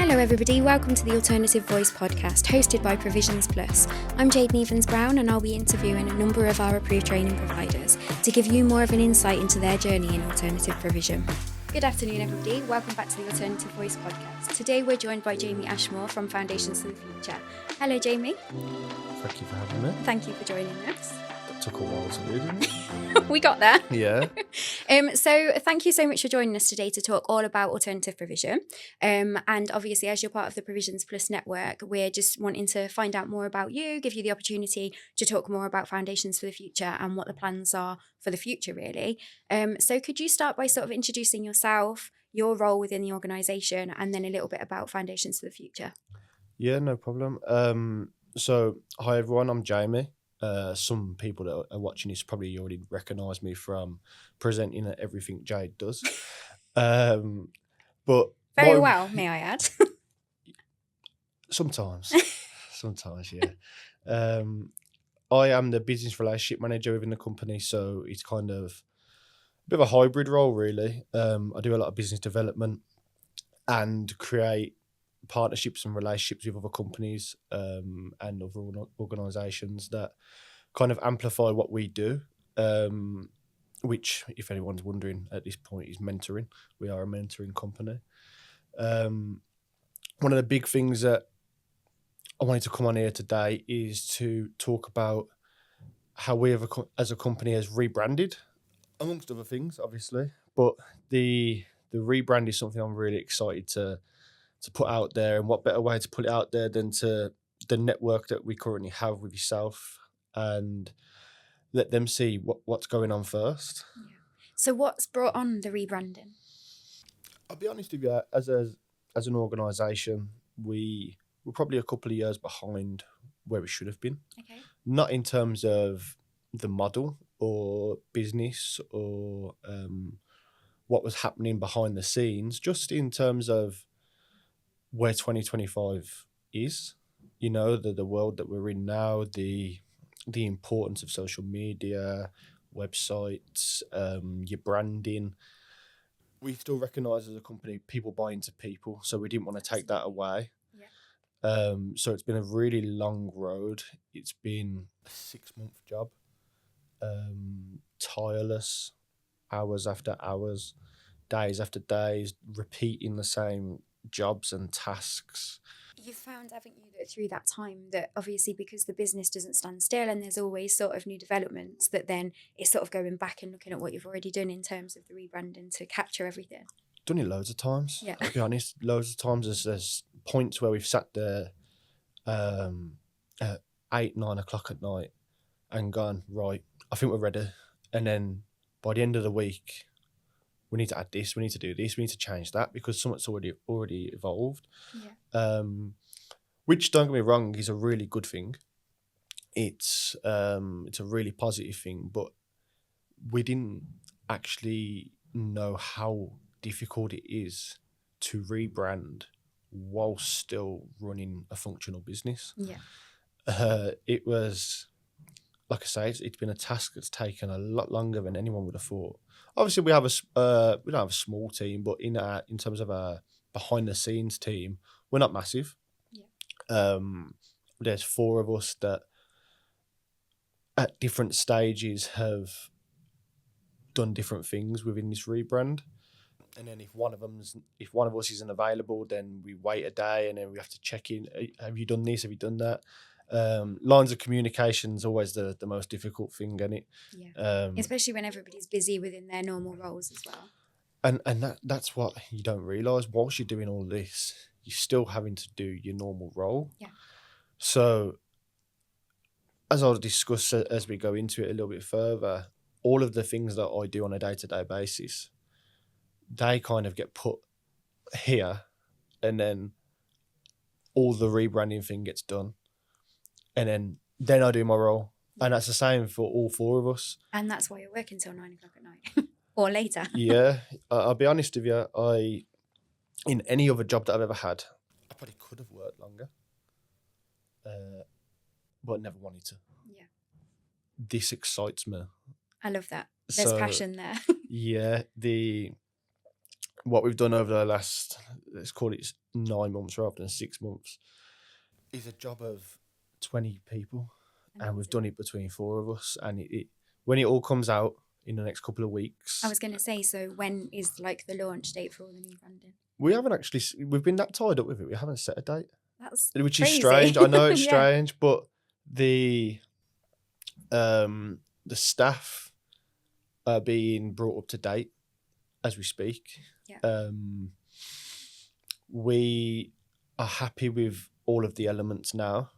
Hello everybody, welcome to the Alternative Voice podcast hosted by Provisions Plus. I'm Jade Neivens-Brown and I'll be interviewing a number of our approved training providers to give you more of an insight into their journey in alternative provision. Good afternoon everybody, welcome back to the Alternative Voice podcast. Today we're joined by Jamie Ashmore from Foundations to the Future. Hello Jamie. Thank you for having me. Thank you for joining us. That took a while to do, didn't it? We got there. Yeah. So thank you so much for joining us today to talk all about alternative provision. And obviously, as you're part of the Provisions Plus network, we're just wanting to find out more about you, give you the opportunity to talk more about Foundations for the Future and what the plans are for the future, really. So could you start by sort of introducing yourself, your role within the organisation, and then a little bit about Foundations for the Future? Yeah, no problem. So, hi everyone, I'm Jamie. Some people that are watching this probably already recognise me from presenting at everything Jade does. But Very well, may I add? Sometimes, yeah. I am the business relationship manager within the company, so it's kind of a bit of a hybrid role, really. I do a lot of business development and create partnerships and relationships with other companies and other organisations that kind of amplify what we do, which, if anyone's wondering at this point, is mentoring. We are a mentoring company. One of the big things that I wanted to come on here today is to talk about how we have as a company has rebranded, amongst other things, obviously, but the rebrand is something I'm really excited to put out there, and what better way to put it out there than to the network that we currently have with yourself and let them see what's going on first. Yeah. So what's brought on the rebranding? I'll be honest with you, as an organisation, we're probably a couple of years behind where we should have been. Okay. Not in terms of the model or business or what was happening behind the scenes, just in terms of where 2025 is, you know, the world that we're in now, the importance of social media, websites, your branding. We still recognise as a company people buy into people, so we didn't want to take that away. Yeah. So it's been a really long road. It's been a 6-month job, tireless, hours after hours, days after days, repeating the same jobs and tasks. You've found, haven't you, that through that time that obviously because the business doesn't stand still and there's always sort of new developments, that then it's sort of going back and looking at what you've already done in terms of the rebranding to capture everything? Done it loads of times. Yeah. I'll be honest, loads of times there's points where we've sat there at 8, 9 o'clock at night and gone, right, I think we're ready. And then by the end of the week, we need to add this, we need to do this, we need to change that because something's already evolved. Yeah. Which, don't get me wrong, is a really good thing. It's a really positive thing, but we didn't actually know how difficult it is to rebrand while still running a functional business. Yeah. It was, like I say, it's been a task that's taken a lot longer than anyone would have thought. Obviously, we don't have a small team, but in terms of a behind the scenes team, we're not massive. Yeah. There's 4 of us that at different stages have done different things within this rebrand. And then if one of us isn't available, then we wait a day and then we have to check in. Have you done this? Have you done that? Lines of communication is always the most difficult thing, isn't it? Yeah. Especially when everybody's busy within their normal roles as well. And that's what you don't realise. Whilst you're doing all this, you're still having to do your normal role. Yeah. So, as I'll discuss as we go into it a little bit further, all of the things that I do on a day-to-day basis, they kind of get put here, and then all the rebranding thing gets done. And then I do my role. And that's the same for all 4 of us. And that's why you're working till 9 o'clock at night or later. Yeah. I'll be honest with you. In any other job that I've ever had, I probably could have worked longer. But never wanted to. Yeah. This excites me. I love that. There's passion there. Yeah. what we've done over the last, let's call it 9 months rather than 6 months, is a job of 20 people. And we've done it between 4 of us. And when it all comes out in the next couple of weeks. I was going to say, so when is like the launch date for all the new branding? We haven't actually, we've been that tied up with it. We haven't set a date. That's Which crazy. is strange. I know it's Yeah. strange, but the staff are being brought up to date as we speak. Yeah. We are happy with all of the elements now.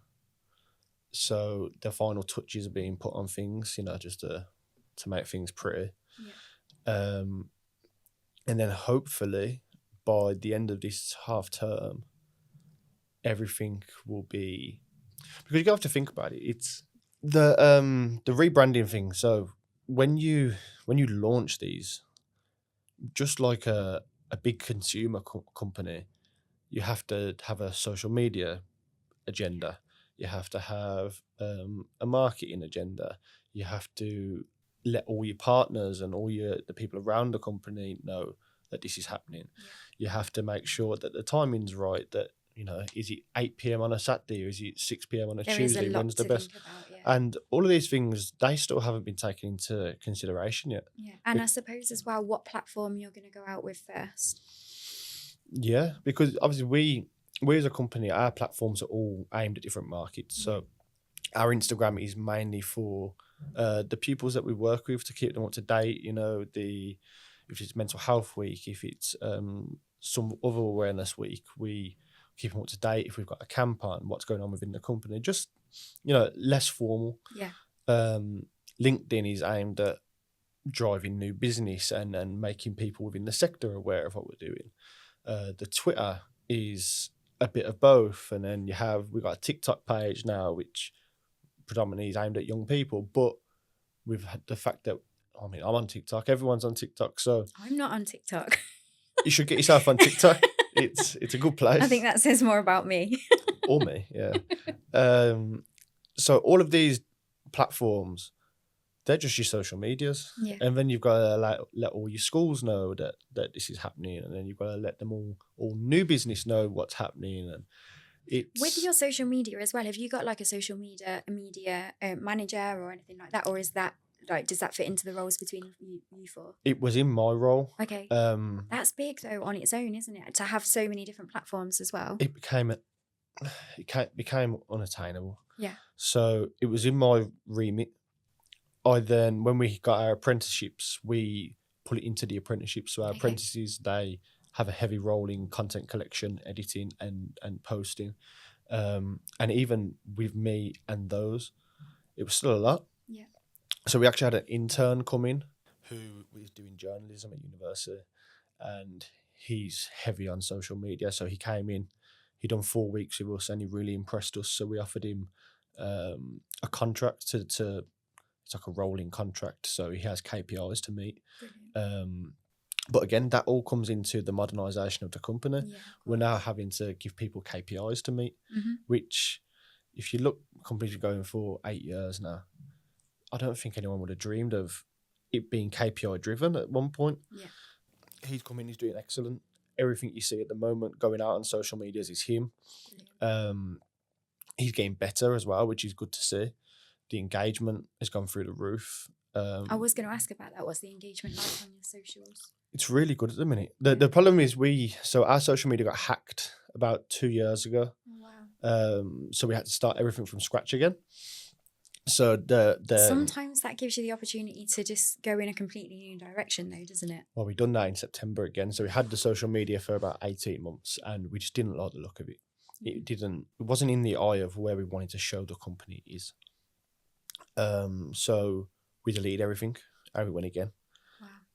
So the final touches are being put on things, just to make things pretty. Yeah. And then hopefully by the end of this half term, everything will be, because you have to think about it. It's the rebranding thing. So when you launch these, just like a big consumer company, you have to have a social media agenda. You have to have a marketing agenda. You have to let all your partners and all the people around the company know that this is happening. Yeah. You have to make sure that the timing's right, that is it 8 p.m. on a Saturday or is it 6 p.m. on a Tuesday? When's the best? Think about, yeah. And all of these things, they still haven't been taken into consideration yet. Yeah. And I suppose as well, what platform you're going to go out with first. Yeah, because obviously we as a company, our platforms are all aimed at different markets. So our Instagram is mainly for the pupils that we work with to keep them up to date. If it's mental health week, if it's some other awareness week, we keep them up to date. If we've got a camp on, what's going on within the company, just less formal. Yeah. LinkedIn is aimed at driving new business and making people within the sector aware of what we're doing. The Twitter is a bit of both, and then we've got a TikTok page now, which predominantly is aimed at young people. But we've had the fact that I'm on TikTok. Everyone's on TikTok, so I'm not on TikTok. You should get yourself on TikTok. It's a good place. I think that says more about me. Or me, yeah. So all of these platforms, they're just your social medias. Yeah. And then you've got to let all your schools know that this is happening, and then you've got to let them all new business know what's happening. And it's with your social media as well. Have you got like a social media manager or anything like that, or is that does that fit into the roles between you four? It was in my role. Okay. That's big though on its own, isn't it? To have so many different platforms as well. It became unattainable. Yeah. So it was in my remit. When we got our apprenticeships, we put it into the apprenticeships. So our apprentices, they have a heavy role in content collection, editing, and posting. And even with me and those, it was still a lot. Yeah. So we actually had an intern come in who was doing journalism at university, and he's heavy on social media. So he came in, he'd done 4 weeks with us, and he really impressed us. So we offered him a contract to it's like a rolling contract. So he has KPIs to meet. But again, that all comes into the modernisation of the company. Yeah, we're now having to give people KPIs to meet, which if you look, companies are going for 8 years now. I don't think anyone would have dreamed of it being KPI driven at one point. Yeah. He's come in, he's doing excellent. Everything you see at the moment going out on social medias is him. He's getting better as well, which is good to see. The engagement has gone through the roof. I was going to ask about that. What's the engagement like on your socials? It's really good at the minute. The problem is our social media got hacked about 2 years ago. Oh, wow. So we had to start everything from scratch again. So sometimes that gives you the opportunity to just go in a completely new direction though, doesn't it? Well, we've done that in September again. So we had the social media for about 18 months and we just didn't like the look of it. It wasn't in the eye of where we wanted to show the company is. So we deleted everything again.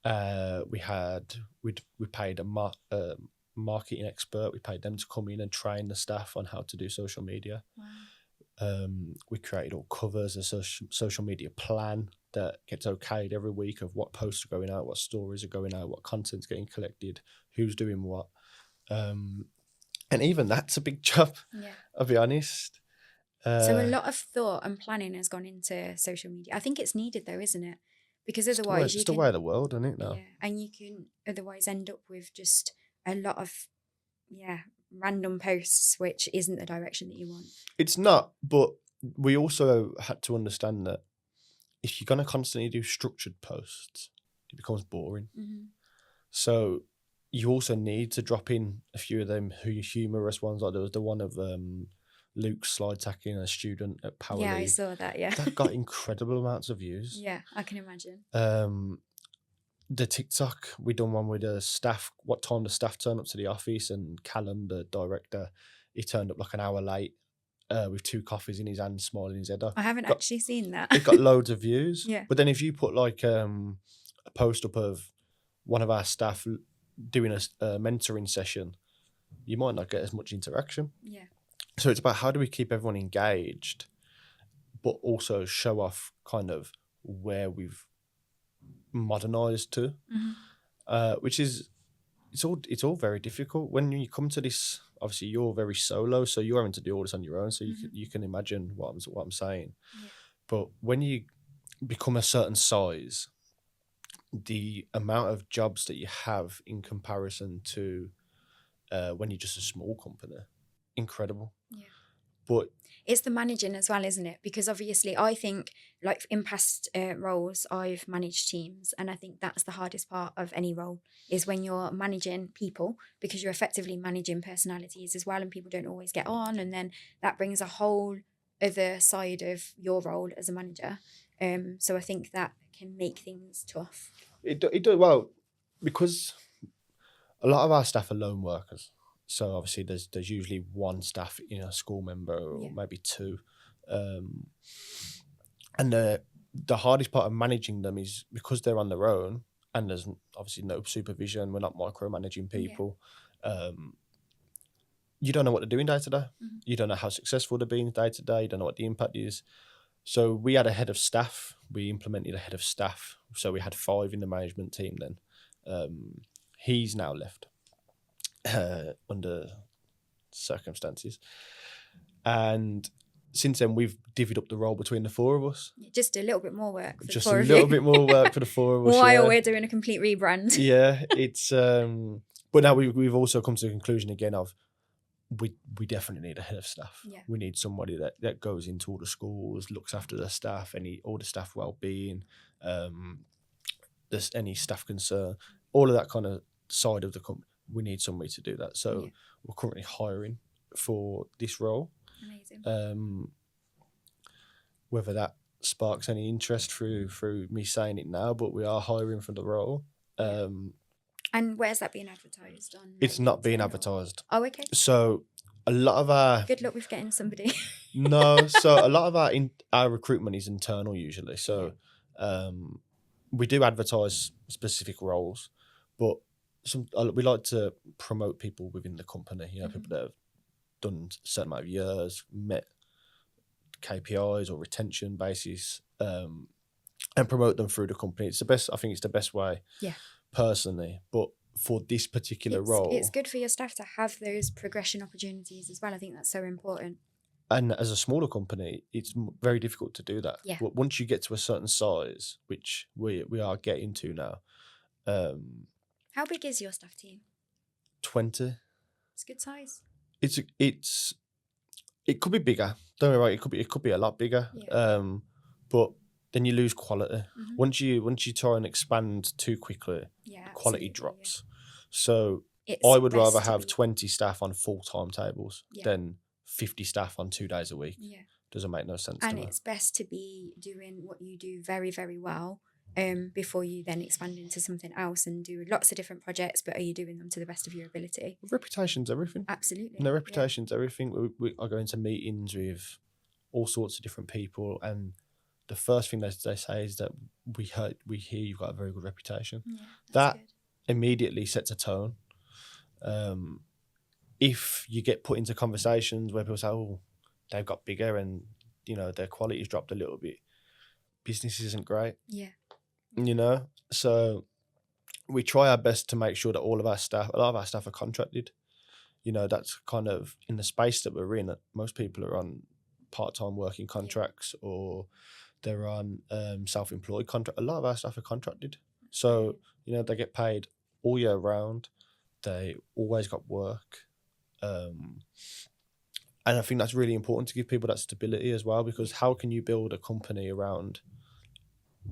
Wow. We paid a marketing expert. We paid them to come in and train the staff on how to do social media. Wow. We created all covers, a social media plan that gets okayed every week of what posts are going out, what stories are going out, what content's getting collected, who's doing what. And even that's a big job, I'll be honest. So a lot of thought and planning has gone into social media. I think it's needed though, isn't it? because It's otherwise you the can, way of the world, isn't it, now? yeah, and you can otherwise end up with just a lot of, random posts, which isn't the direction that you want. It's not, but we also had to understand that if you're going to constantly do structured posts, it becomes boring. Mm-hmm. So you also need to drop in a few of them humorous ones. Like there was the one of Luke slide tackling a student at Power Yeah, I League. saw that. Yeah, That got incredible amounts of views. yeah, I can imagine. The TikTok, we done one with the staff, what time the staff turned up to the office, and Callum, the director, he turned up like an hour late with 2 coffees in his hand, smiling his head off. I haven't actually seen that. It got loads of views. Yeah. But then if you put like a post up of one of our staff doing a mentoring session, you might not get as much interaction. Yeah. So it's about how do we keep everyone engaged, but also show off kind of where we've modernized to, which is it's all very difficult when you come to this. Obviously, you're very solo, so you're having to do all this on your own. So you can imagine what I'm saying. Yeah. But when you become a certain size, the amount of jobs that you have in comparison to when you're just a small company, incredible. Yeah. But it's the managing as well, isn't it? Because obviously I think like in past roles, I've managed teams, and I think that's the hardest part of any role is when you're managing people, because you're effectively managing personalities as well, and people don't always get on, and then that brings a whole other side of your role as a manager. So I think that can make things tough. It does, well, because a lot of our staff are lone workers. So obviously there's usually one staff, a school member or maybe 2. And the hardest part of managing them is because they're on their own and there's obviously no supervision, we're not micromanaging people. You don't know what they're doing day to day. You don't know how successful they're being day to day. You don't know what the impact is. So we had a head of staff. We implemented a head of staff. So we had 5 in the management team then. He's now left under circumstances. And since then, we've divvied up the role between the 4 of us. Just a little bit more work for Just the 4 a of little you. bit more work for the 4 of us. While we're doing a complete rebrand. Yeah, it's... but now we've also come to the conclusion again of we definitely need a head of staff. Yeah. We need somebody that goes into all the schools, looks after the staff, all the staff well-being, there's any staff concern, all of that kind of side of the company. We need somebody to do that. So we're currently hiring for this role. Amazing. Whether that sparks any interest through me saying it now, but we are hiring for the role. And where's that being advertised on? It's not being advertised. Oh, okay. So a lot of our... Good luck with getting somebody. No, so a lot of our recruitment is internal usually. So we do advertise specific roles, but we like to promote people within the company. People that have done a certain amount of years, met KPIs or retention basis, and promote them through the company. It's the best. I think it's the best way. Yeah. Personally, but for this particular role, it's good for your staff to have those progression opportunities as well. I think that's so important. And as a smaller company, it's very difficult to do that. Yeah. But once you get to a certain size, which we are getting to now. How big is your staff team? 20. It's a good size. It could be bigger. Don't get me right. It could be a lot bigger. Yeah. But then you lose quality. Once you try and expand too quickly, quality drops. Yeah. So I would rather have 20 staff on full timetables than 50 staff on 2 days a week. Yeah. Doesn't make no sense to me. And it's best to be doing what you do very, very well before you then expand into something else and do lots of different projects, but are you doing them to the best of your ability? Reputation's everything. Absolutely. No, reputation's everything. We are going to meetings with all sorts of different people, and the first thing they say is that we hear you've got a very good reputation. Yeah, that good. Immediately sets a tone. If you get put into conversations where people say, "Oh, they've got bigger and their quality's dropped a little bit," business isn't great. Yeah. So we try our best to make sure that a lot of our staff are contracted. That's kind of in the space that we're in. Most people are on part-time working contracts or they're on self-employed contract. A lot of our staff are contracted, so they get paid all year round. They always got work, and I think that's really important to give people that stability as well. Because how can you build a company around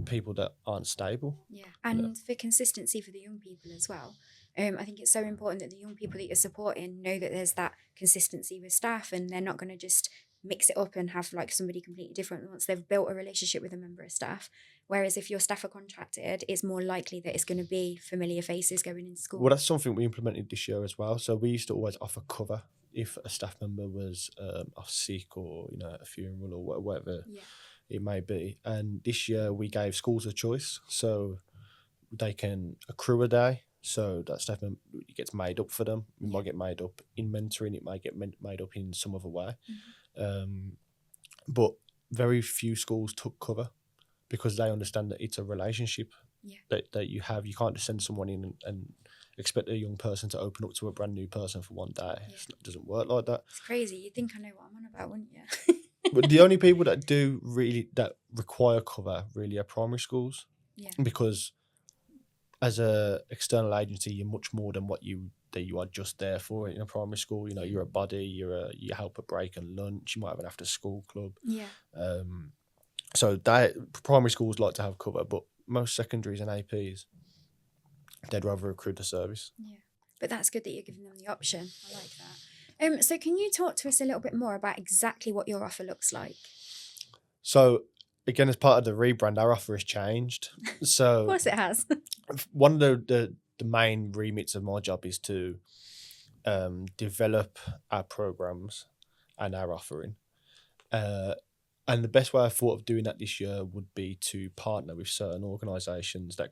people that aren't stable? Yeah, and for consistency for the young people as well. I think it's so important that the young people that you're supporting know that there's that consistency with staff, and they're not going to just mix it up and have like somebody completely different once they've built a relationship with a member of staff. Whereas if your staff are contracted, it's more likely that it's going to be familiar faces going into school. Well, that's something we implemented this year as well. So we used to always offer cover if a staff member was off sick or a funeral or whatever it may be. And this year we gave schools a choice, so they can accrue a day. So that staff member, it gets made up for them. It might get made up in mentoring. It might get made up in some other way. But very few schools took cover because they understand that it's a relationship that you have. You can't just send someone in and expect a young person to open up to a brand new person for one day. It doesn't work like that. It's crazy. You'd think I know what I'm on about, wouldn't you? But the only people that require cover really are primary schools. Yeah. Because as a external agency, you're much more than what you are just there for in a primary school. You're a body, you help at break and lunch, you might have an after school club. Yeah. So primary schools like to have cover, but most secondaries and APs, they'd rather recruit the service. Yeah. But that's good that you're giving them the option. I like that. So can you talk to us a little bit more about exactly what your offer looks like? So again, as part of the rebrand, our offer has changed. So of course it has. One of the main remits of my job is to develop our programs and our offering. And the best way I thought of doing that this year would be to partner with certain organisations that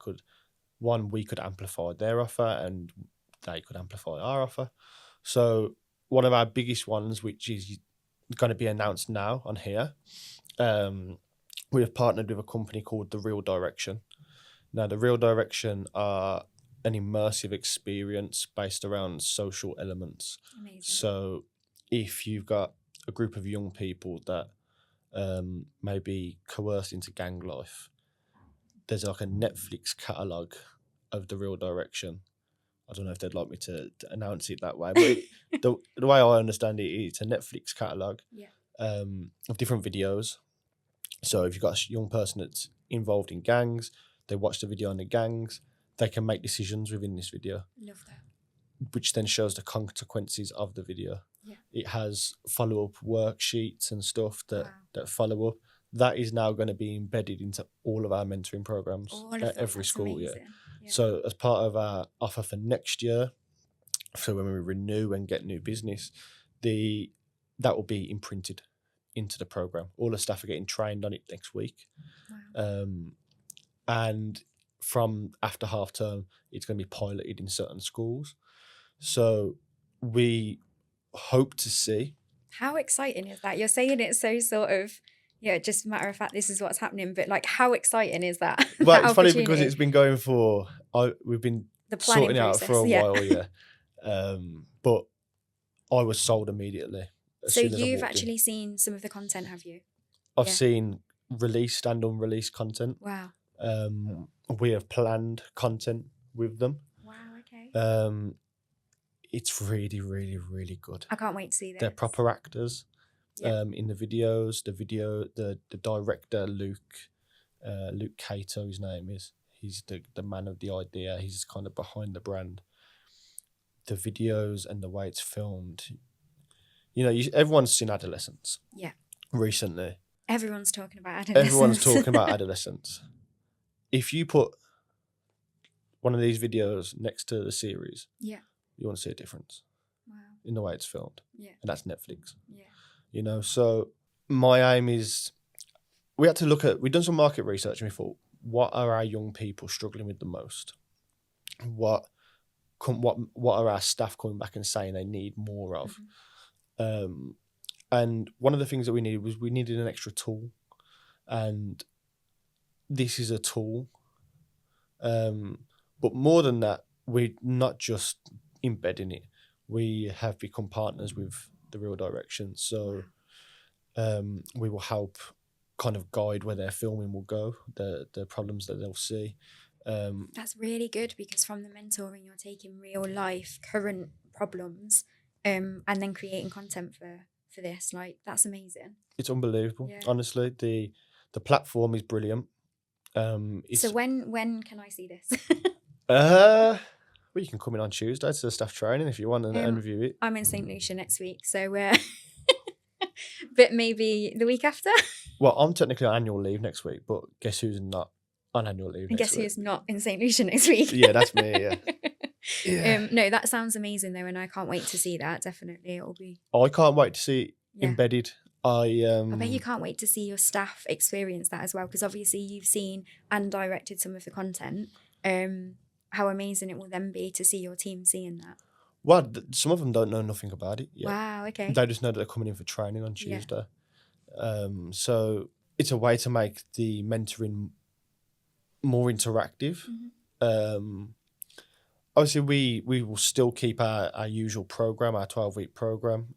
we could amplify their offer and they could amplify our offer. So one of our biggest ones, which is going to be announced now on here, we have partnered with a company called The Real Direction. Now, The Real Direction are an immersive experience based around social elements. Amazing. So if you've got a group of young people that may be coerced into gang life, there's like a Netflix catalogue of The Real Direction. I don't know if they'd like me to announce it that way, but the way I understand it, it's a Netflix catalogue of different videos. So if you've got a young person that's involved in gangs, they watch the video on the gangs, they can make decisions within this video. Love that. Which then shows the consequences of the video. Yeah. It has follow-up worksheets and stuff that follow up. That is now going to be embedded into all of our mentoring programs at every school. Yeah. So as part of our offer for next year, so when we renew and get new business, that will be imprinted into the program. All the staff are getting trained on it next week. Wow. And from after half term, it's going to be piloted in certain schools. So we hope to see. How exciting is that? You're saying it so sort of, just matter of fact, this is what's happening. But like, how exciting is that? Well, it's funny because it's been going we've been sorting out for a while, yeah. But I was sold immediately. So you've actually seen some of the content, have you? I've seen released and unreleased content. Wow. We have planned content with them. Wow, okay. It's really, really, really good. I can't wait to see this. They're proper actors in the videos. The director, Luke Cato, his name is. He's the man of the idea. He's kind of behind the brand. The videos and the way it's filmed. Everyone's seen Adolescence. Yeah. Recently. Everyone's talking about Adolescence. Everyone's talking about Adolescence. If you put one of these videos next to the series, you want to see a difference. Wow. In the way it's filmed. Yeah. And that's Netflix. Yeah. So my aim is, we've done some market research and we thought, what are our young people struggling with the most? What are our staff coming back and saying they need more of? Mm-hmm. And one of the things that we needed an extra tool, and this is a tool. But more than that, we're not just embedding it. We have become partners with The Real Direction. So we will help kind of guide where their filming will go, the problems that they'll see. That's really good, because from the mentoring you're taking real life current problems and then creating content for this. Like, that's amazing. It's unbelievable. Yeah. Honestly, the platform is brilliant. It's So when can I see this? well, you can come in on Tuesday to the staff training if you want and view it. I'm in St. Lucia next week, so but maybe the week after. Well, I'm technically on annual leave next week, but guess who's not on annual leave And next guess week? who's not in St. Lucia next week? Yeah, that's me, yeah. Yeah. No, that sounds amazing though, and I can't wait to see that. Definitely, it'll be. I can't wait to see it Yeah. embedded. I bet you can't wait to see your staff experience that as well, because obviously you've seen and directed some of the content. How amazing it will then be to see your team seeing that. Well, some of them don't know nothing about it yet. Wow, okay. They just know that they're coming in for training on Tuesday. So it's a way to make the mentoring more interactive. Obviously, we will still keep our usual program, our 12-week program,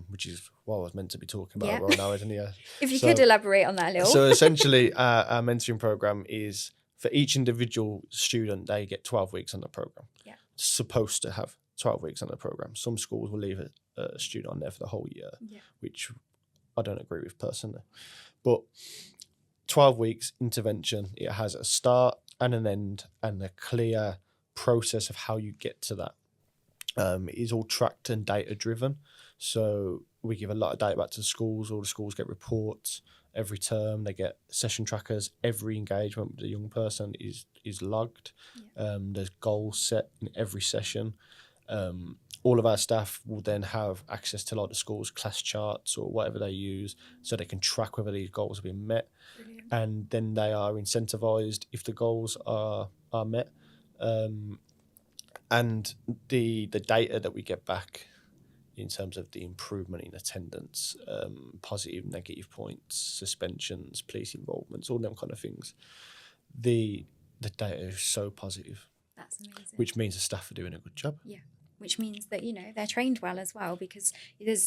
which is what I was meant to be talking about right now, isn't it? If you could elaborate on that a little. So essentially, our mentoring program is for each individual student, they get 12 weeks on the program. Yeah. Supposed to have 12 weeks on the program. Some schools will leave a student on there for the whole year, which I don't agree with personally. But 12 weeks intervention, it has a start and an end and a clear process of how you get to that. It is all tracked and data driven. So we give a lot of data back to the schools. All the schools get reports every term. They get session trackers. Every engagement with the young person is logged. There's goals set in every session. All of our staff will then have access to like the school's class charts or whatever they use, so they can track whether these goals have been met. Brilliant. And then they are incentivized if the goals are met. And the data that we get back in terms of the improvement in attendance, positive, negative points, suspensions, police involvements, all them kind of things, the data is so positive. That's amazing. Which means the staff are doing a good job. Yeah, which means that, they're trained well as well, because your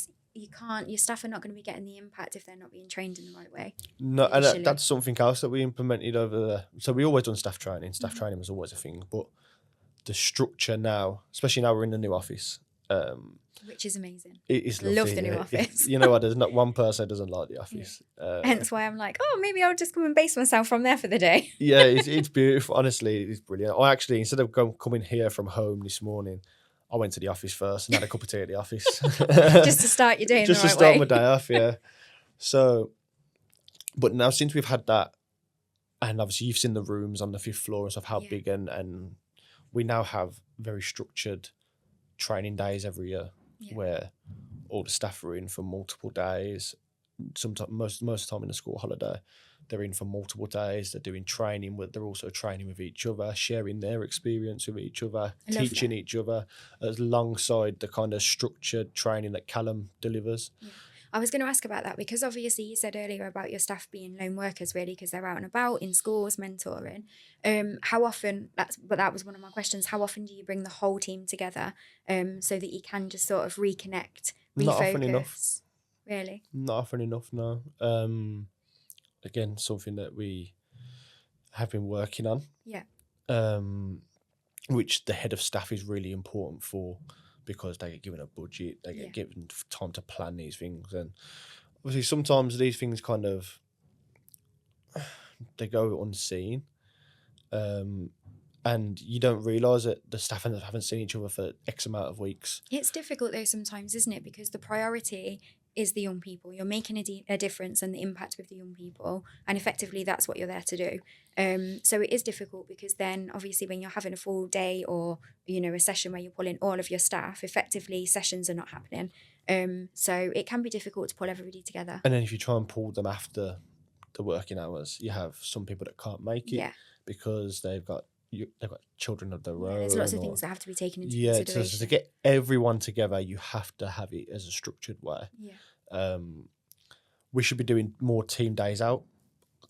staff are not going to be getting the impact if they're not being trained in the right way. No, and that's something else that we implemented over there. So we always done staff training. Staff training was always a thing, but the structure now, especially now we're in the new office, which is amazing. It is lovely. Love the new office. You know what? There's not one person that doesn't like the office. Hence why I'm like, maybe I'll just come and base myself from there for the day. Yeah, it's beautiful. Honestly, it's brilliant. I actually, instead of coming here from home this morning, I went to the office first and had a cup of tea at the office. Just to start your day in the right way. Just to start my day off, yeah. So, but now since we've had that, and obviously you've seen the rooms on the 5th floor and stuff, how big, and we now have very structured training days every year where all the staff are in for multiple days. Sometimes, most of the time in the school holiday, they're in for multiple days. They're doing training, but they're also training with each other, sharing their experience with each other, teaching each other, alongside the kind of structured training that Callum delivers. Yeah. I was going to ask about that, because obviously you said earlier about your staff being lone workers, really, because they're out and about in schools mentoring. How often? That was one of my questions. How often do you bring the whole team together, so that you can just sort of reconnect, refocus? Not often enough. Really? Not often enough. No. Again, something that we have been working on. Yeah. Which the head of staff is really important for, because they get given a budget, they get given time to plan these things, and obviously sometimes these things kind of they go unseen, and you don't realise that the staff haven't seen each other for X amount of weeks. It's difficult though sometimes, isn't it? Because the priority is the young people. You're making a difference and the impact with the young people, and effectively that's what you're there to do. So it is difficult, because then obviously when you're having a full day or a session where you're pulling all of your staff, effectively sessions are not happening. So it can be difficult to pull everybody together. And then if you try and pull them after the working hours, you have some people that can't make it because they've got children of their own. There's lots of things that have to be taken into consideration. So to get everyone together, you have to have it as a structured way. We should be doing more team days out.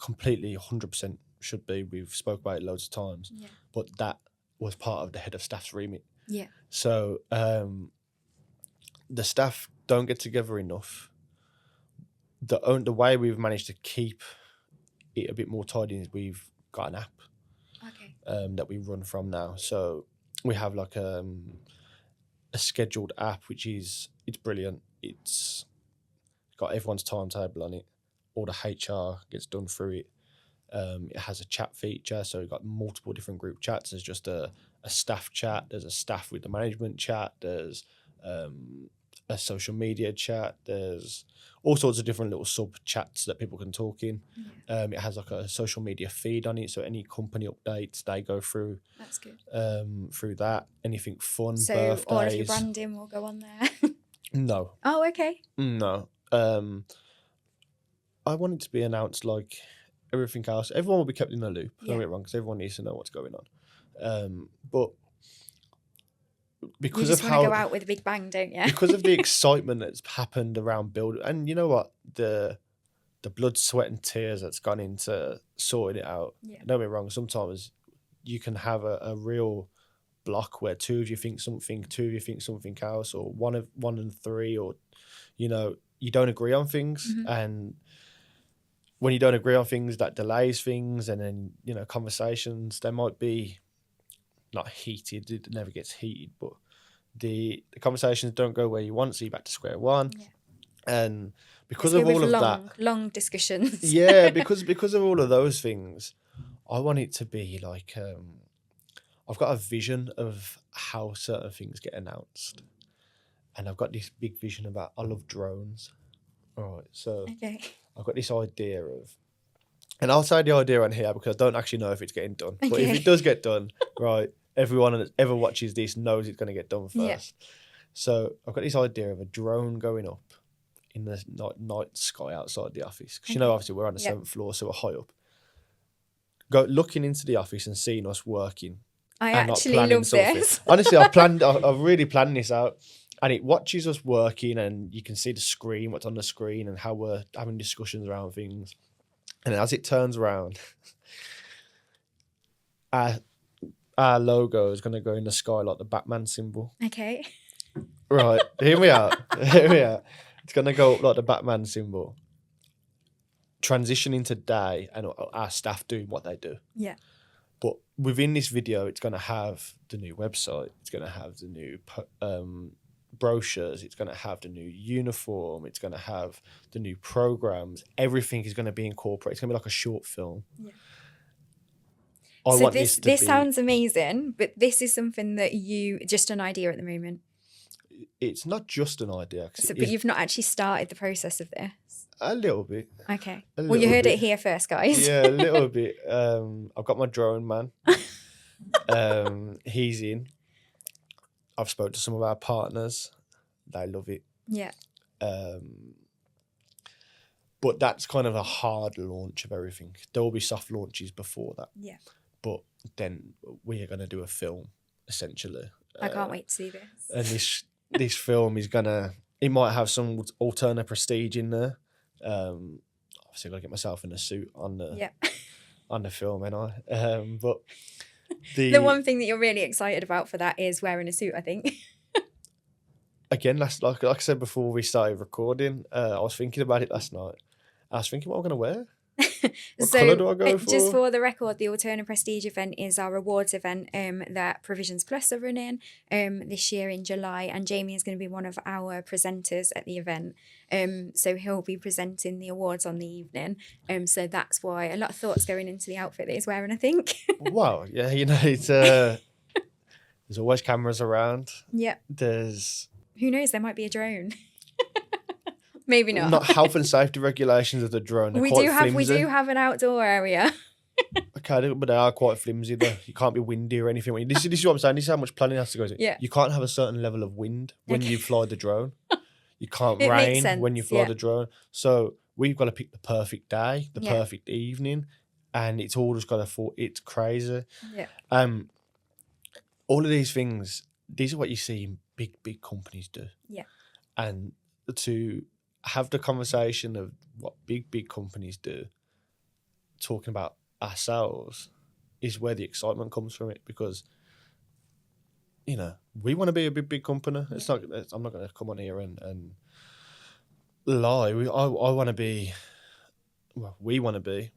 Completely, 100% should be. We've spoke about it loads of times. But that was part of the head of staff's remit. So the staff don't get together enough. The way we've managed to keep it a bit more tied in is we've got an app Okay. that we run from now. So we have like a scheduled app, which is it's brilliant. It's got everyone's timetable on it. All the HR gets done through it. It has a chat feature, so you've got multiple different group chats. There's just a staff chat. There's a staff with the management chat. There's a social media chat. There's all sorts of different little sub chats that people can talk in. Yeah. It has like a social media feed on it, so any company updates they go through That's good. through that. Anything fun, So birthdays. all of your branding will go on there. No, Oh, okay. no. I want it to be announced like everything else. Everyone will be kept in the loop. Don't get me wrong, because everyone needs to know what's going on. But You because just of want to how go out with a big bang, don't you? because of the excitement that's happened around building, and you know what, the blood, sweat, and tears that's gone into sorting it out. Yeah. Don't get me wrong. Sometimes you can have a real block where two of you think something, two of you think something else, or one and three, or you don't agree on things, Mhm. and when you don't agree on things, that delays things, and then conversations they might be not heated. It never gets heated, but the conversations don't go where you want, so you're back to square one. Yeah. And because Let's of go all with of that, long discussions. yeah, because of all of those things, I want it to be like I've got a vision of how certain things get announced, and I've got this big vision about I love drones. All right, so Okay. I've got this idea of, and I'll say the idea on here because I don't actually know if it's getting done. But if Okay. it does get done, right, everyone that ever watches this knows it's going to get done first. Yeah. So I've got this idea of a drone going up in the night sky outside the office. Because Okay. obviously we're on the Yeah. 7th floor, so we're high up. Go looking into the office and seeing us working. I and not actually planning love something. this. Honestly, I've really planned this out. And it watches us working, and you can see the screen, what's on the screen, and how we're having discussions around things. And as it turns around, our logo is going to go in the sky like the Batman symbol. Okay. Right, here we are. Here we are. It's going to go up like the Batman symbol. Transitioning to day, and our staff doing what they do. Yeah. But within this video, it's going to have the new website. It's going to have the new brochures. It's going to have the new uniform. It's going to have the new programs. Everything is going to be incorporated. It's going to be like a short film. Yeah. I So want this to be. sounds amazing, but this is something that just an idea at the moment. It's not just an idea. But you've not actually started the process of this. A little bit. Okay. A Well, you little heard bit. it here first, guys. Yeah, a little bit. I've got my drone man. He's in. I've spoke to some of our partners. They love it. Yeah. But that's kind of a hard launch of everything. There will be soft launches before that. Yeah. But then we are going to do a film, essentially. I can't wait to see this. And this film is it might have some alternate prestige in there. Obviously, I've got to get myself in a suit on the film, ain't I? But the one thing that you're really excited about for that is wearing a suit, I think. Again, like I said before we started recording, I was thinking about it last night. I was thinking what I'm going to wear. What colour do I go for? Just for the record, the Alterna Prestige event is our awards event that Provisions Plus are running this year in July, and Jamie is going to be one of our presenters at the event. So he'll be presenting the awards on the evening. So that's why a lot of thoughts going into the outfit that he's wearing, I think. Wow, yeah, it's there's always cameras around. Yeah. Who knows? There might be a drone. Maybe not. Not health and safety regulations of the drone. We do have an outdoor area. Okay, but they are quite flimsy though. You can't be windy or anything. This is what I'm saying. This is how much planning has to go into. Yeah. You can't have a certain level of wind when you fly the drone. You can't It makes rain sense, when you fly yeah. the drone. So we've got to pick the perfect day, the Yeah. perfect evening, and it's all just got to fall. It's crazy. Yeah. All of these things, these are what you see in big companies do. Yeah. And to have the conversation of what big companies do, talking about ourselves, is where the excitement comes from it, because we want to be a big company. It's not. I'm not going to come on here and lie. I want to be. Well, we want to be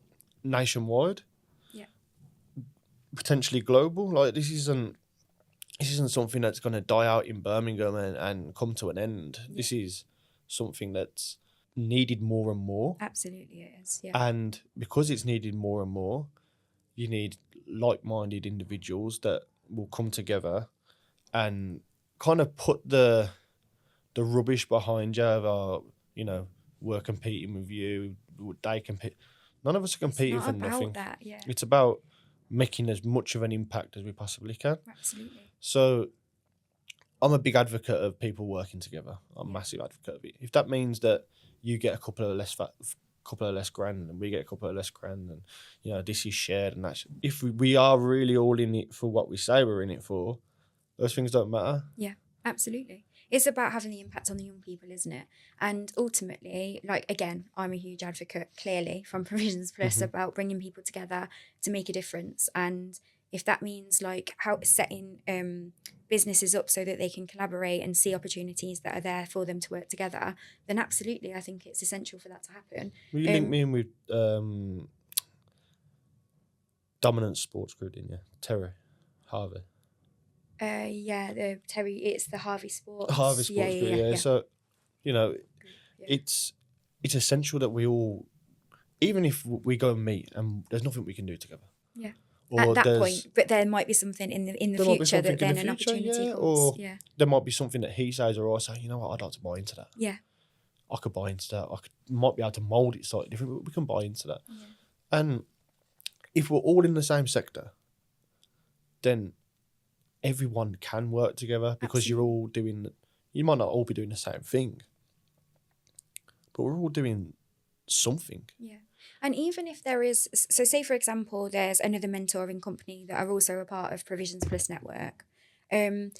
nationwide, Yeah. potentially global. Like this isn't something that's going to die out in Birmingham and come to an end. Yeah. This is something that's needed more and more. Absolutely it is. Yeah. And because it's needed more and more, you need like-minded individuals that will come together and kind of put the rubbish behind you of, we're competing with you, they compete. None of us are competing It's for not about nothing. that. Yeah. It's about making as much of an impact as we possibly can. Absolutely. So I'm a big advocate of people working together. I'm a massive advocate of it. If that means that you get a couple of less grand and we get a couple of less grand, and this is shared, and that's if we are really all in it for what we say we're in it for, those things don't matter. Yeah, absolutely. It's about having the impact on the young people, isn't it? And ultimately, like, again, I'm a huge advocate, clearly, from Provisions Plus about bringing people together to make a difference. And if that means like how setting businesses up so that they can collaborate and see opportunities that are there for them to work together, then absolutely, I think it's essential for that to happen. Will you link me in with Dominant Sports Group, didn't you? Terry Harvey. It's the Harvey Sports. Harvey Sports Group, yeah. So, Yeah. it's essential that we all, even if we go and meet and there's nothing we can do together. Yeah. Or at that point, but there might be something in the future that then an opportunity comes. Or there might be something that he says or I say, you know what, I'd like to buy into that. Yeah. I could buy into that. Might be able to mould it slightly different, but we can buy into that. Yeah. And if we're all in the same sector, then everyone can work together because you're all doing, you might not all be doing the same thing, but we're all doing something. Yeah. And even if there is, so say for example, there's another mentoring company that are also a part of Provisions Plus Network. And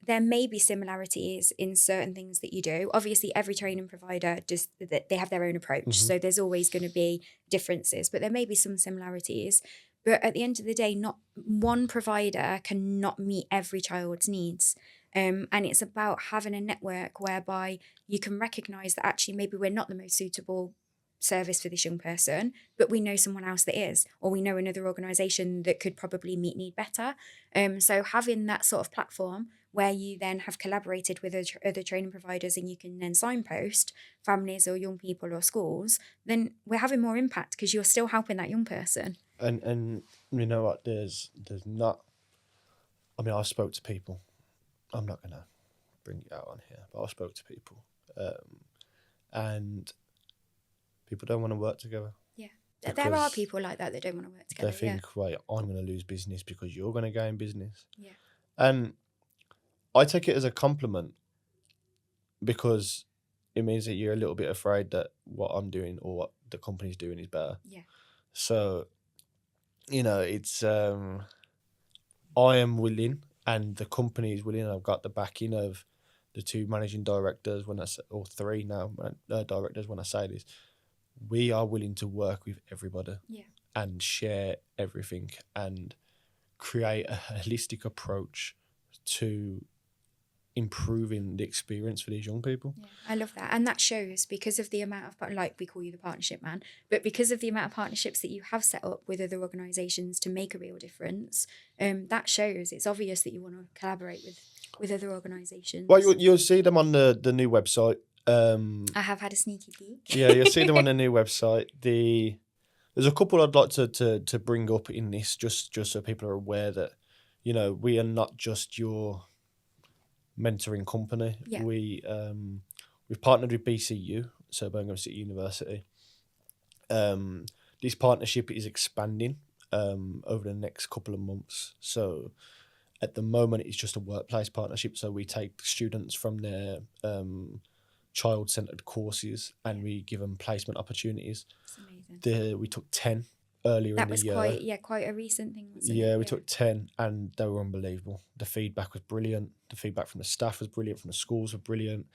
there may be similarities in certain things that you do. Obviously, every training provider they have their own approach. So there's always going to be differences, but there may be some similarities. But at the end of the day, not one provider cannot meet every child's needs. And it's about having a network whereby you can recognise that actually maybe we're not the most suitable service for this young person, but we know someone else that is, or we know another organisation that could probably meet need better. So having that sort of platform where you then have collaborated with other training providers and you can then signpost families or young people or schools, then we're having more impact because you're still helping that young person. And you know what, there's not, I mean, I spoke to people, I'm not going to bring it out on here, but I spoke to people and people don't want to work together. Yeah. There are people like that don't want to work together. They think, wait, I'm going to lose business because you're going to gain business. Yeah. And I take it as a compliment because it means that you're a little bit afraid that what I'm doing or what the company's doing is better. Yeah. So, it's, I am willing and the company is willing. I've got the backing of the two managing directors or three now directors when I say this. We are willing to work with everybody and share everything and create a holistic approach to improving the experience for these young people. Yeah, I love that. And that shows because of the amount of, like we call you the partnership man, but because of the amount of partnerships that you have set up with other organisations to make a real difference, that shows it's obvious that you want to collaborate with other organisations. Well, you'll see them on the new website. I have had a sneaky peek. Yeah, you'll see them on the new website. There's a couple I'd like to bring up in this, just so people are aware that, we are not just your mentoring company. Yeah. We've partnered with BCU, so Birmingham City University. This partnership is expanding over the next couple of months. So at the moment, it's just a workplace partnership. So we take students from their child-centered courses and we give them placement opportunities. That's amazing. We took 10 earlier in the year. That was quite a recent thing, wasn't it? Yeah, we took 10 and they were unbelievable. The feedback was brilliant. The feedback from the staff was brilliant, from the schools were brilliant.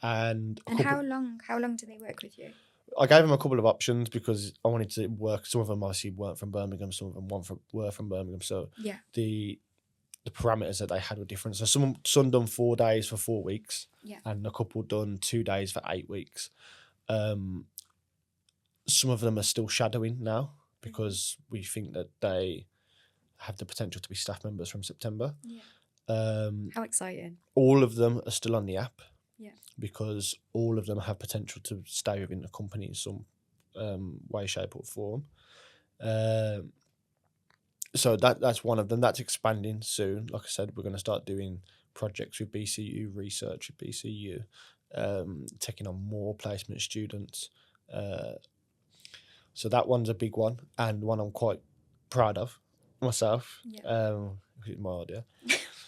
And how long do they work with you? I gave them a couple of options because I wanted to work. Some of them obviously weren't from Birmingham, some of them were from Birmingham. So the parameters that they had were different. So some done 4 days for 4 weeks, and a couple done 2 days for 8 weeks. some of them are still shadowing now because we think that they have the potential to be staff members from September. How exciting. All of them are still on the app Yeah. because all of them have potential to stay within the company in some way, shape or form. So that's one of them. That's expanding soon. Like I said, we're going to start doing projects with BCU, research with BCU, taking on more placement students. So that one's a big one and one I'm quite proud of myself. It's my idea.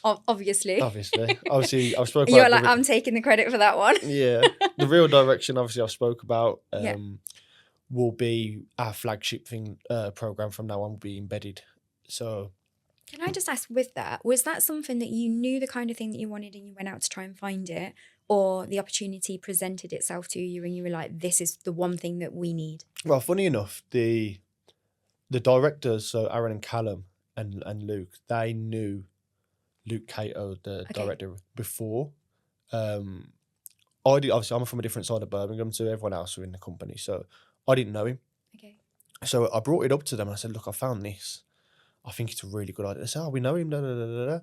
Obviously. Obviously, I've spoken You're about like, I'm taking the credit for that one. yeah. The real direction, obviously, I've spoke about will be our flagship program from now on will be embedded. So, can I just ask, with that, was that something that you knew the kind of thing that you wanted and you went out to try and find it, or the opportunity presented itself to you and you were like, this is the one thing that we need? Well, funny enough, the directors, so Aaron and Callum and Luke, they knew Luke Cato, the director, before. I did. Obviously, I'm from a different side of Birmingham to everyone else within the company, so I didn't know him. Okay. So I brought it up to them and I said, look, I found this. I think it's a really good idea. They said, we know him, da, da, da, da, da.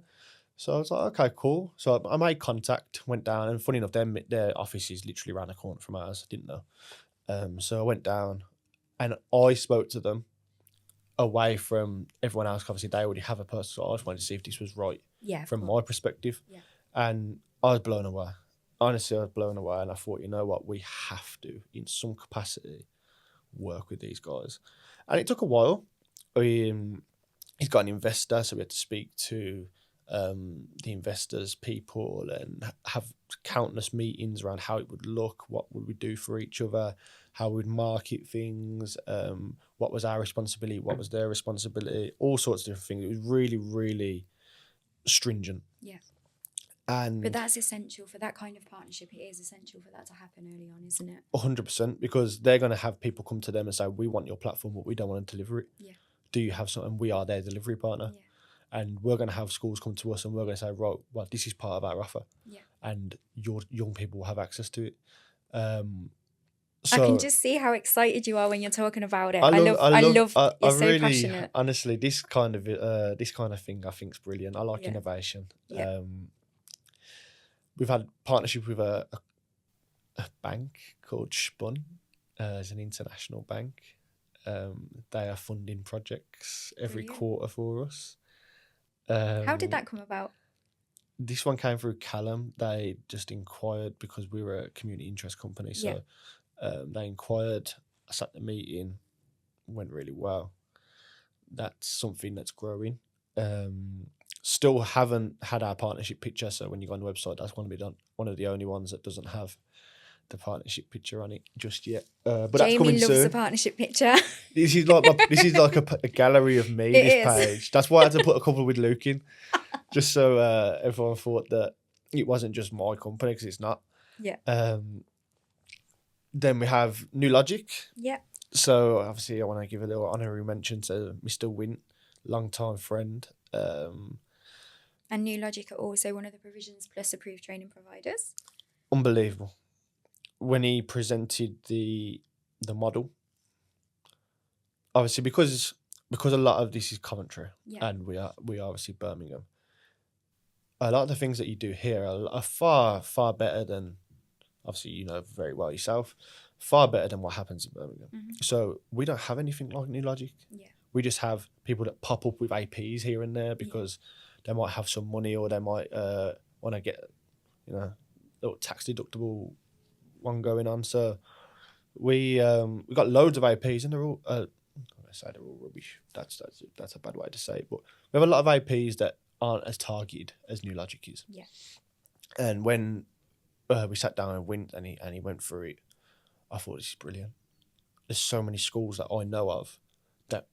So I was like, okay, cool. So I made contact, went down, and funny enough, their office is literally around the corner from ours. I didn't know. So I went down and I spoke to them away from everyone else. Obviously, they already have a person, so I just wanted to see if this was right from my perspective. Yeah. And I was blown away. Honestly, I was blown away. And I thought, you know what, we have to, in some capacity, work with these guys. And it took a while. He's got an investor, so we had to speak to the investors' people and have countless meetings around how it would look, what would we do for each other, how we'd market things, what was our responsibility, what was their responsibility, all sorts of different things. It was really, really stringent. Yeah. But that's essential for that kind of partnership. It is essential for that to happen early on, isn't it? 100%, because they're going to have people come to them and say, we want your platform, but we don't want to deliver it. Yeah. Do you have something? We are their delivery partner. Yeah. And we're going to have schools come to us and we're going to say, right, well, this is part of our offer. Yeah. And your young people will have access to it. I can just see how excited you are when you're talking about it. I love you're so passionate. Honestly, this kind of thing I think is brilliant. I like innovation. Yeah. We've had partnership with a bank called Spun. It's an international bank. They are funding projects every quarter for us. How did that come about? This one came through Callum. They just inquired because we were a community interest company. So they inquired. I sat in the meeting, went really well. That's something that's growing. Still haven't had our partnership picture. So when you go on the website, that's one of the only ones that doesn't have the partnership picture on it just yet. But that's coming soon. Jamie loves a partnership picture. This is like a gallery of me. Page. That's why I had to put a couple with Luke in, just so everyone thought that it wasn't just my company, because it's not. Yeah. Then we have New Logic. Yeah. So obviously, I want to give a little honorary mention to Mr. Wint, long-time friend. And New Logic are also one of the Provisions Plus approved training providers. Unbelievable. When he presented the model, obviously because a lot of this is Coventry and we are obviously Birmingham, a lot of the things that you do here are far, far better than, obviously you know very well yourself, far better than what happens in Birmingham. Mm-hmm. So we don't have anything like New Logic. Yeah. We just have people that pop up with APs here and there because they might have some money, or they might want to get, a little tax deductible one going on. So we got loads of APs, and they're all I say they're all rubbish. That's a bad way to say it, but we have a lot of APs that aren't as targeted as New Logic is. Yeah. And when we sat down and went and he went through it, I thought, this is brilliant. There's so many schools that I know of that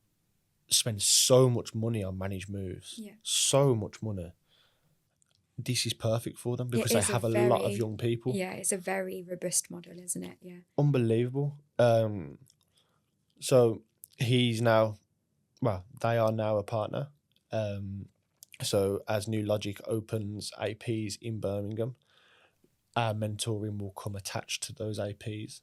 spend so much money on managed moves. Yeah. So much money. This is perfect for them because they have a lot of young people. Yeah, it's a very robust model, isn't it? Yeah. Unbelievable. So he's now, they are now a partner. So as New Logic opens APs in Birmingham, our mentoring will come attached to those APs.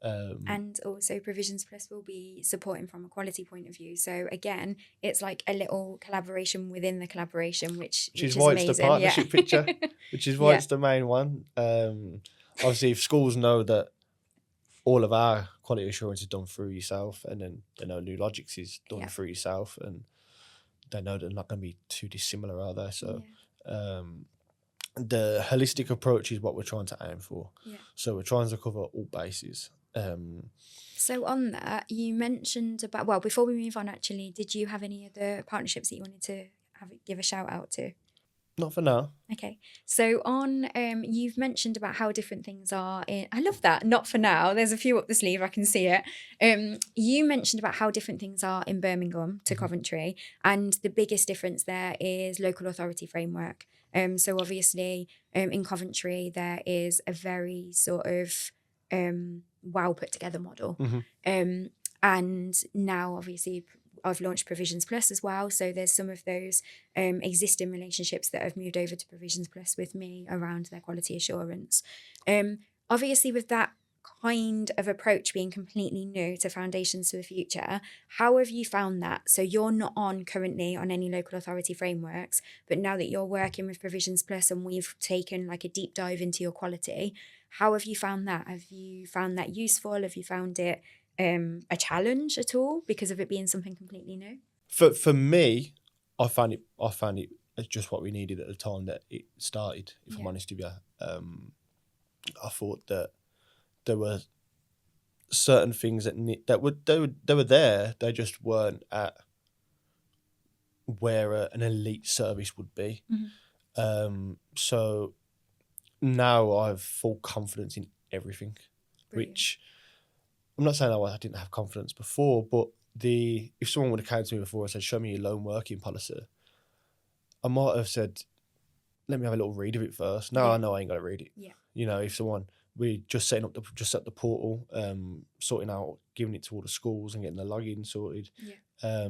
And also Provisions Plus will be supporting from a quality point of view. So again, it's like a little collaboration within the collaboration, which is is why amazing. it's the partnership picture, which is why Yeah. it's the main one. Obviously, if schools know that all of our quality assurance is done through yourself, and then they know New Logics is done Yeah. through yourself, and they know they're not going to be too dissimilar, are they? So the holistic approach is what we're trying to aim for. Yeah. So we're trying to cover all bases. So on that, you mentioned about, well, before we move on, actually, did you have any other partnerships that you wanted to give a shout out to? Not for now. Okay, so on, you've mentioned about how different things are in, I love that, not for now, there's a few up the sleeve, I can see it. You mentioned about how different things are in Birmingham to Coventry, and the biggest difference there is local authority framework. So obviously, in Coventry, there is a very sort of well put together model. And now obviously I've launched Provisions Plus as well. So there's some of those existing relationships that have moved over to Provisions Plus with me around their quality assurance. Obviously, with that kind of approach being completely new to Foundations for the Future, how have you found that? So you're not currently on any local authority frameworks, but now that you're working with Provisions Plus and we've taken like a deep dive into your quality, how have you found that? Have you found that useful? Have you found it a challenge at all because of it being something completely new? For me, I found it as just what we needed at the time that it started. If I'm honest with you, I thought that there were certain things that were there. They just weren't at where an elite service would be. So now I have full confidence in everything. Brilliant. Which I'm not saying I didn't have confidence before, but if someone would have come to me before and said, "Show me your loan working policy," I might have said, "Let me have a little read of it first." Now I know I ain't got to read it. Yeah. You know, if we're just setting up the portal, sorting out, giving it to all the schools and getting the login sorted. Yeah.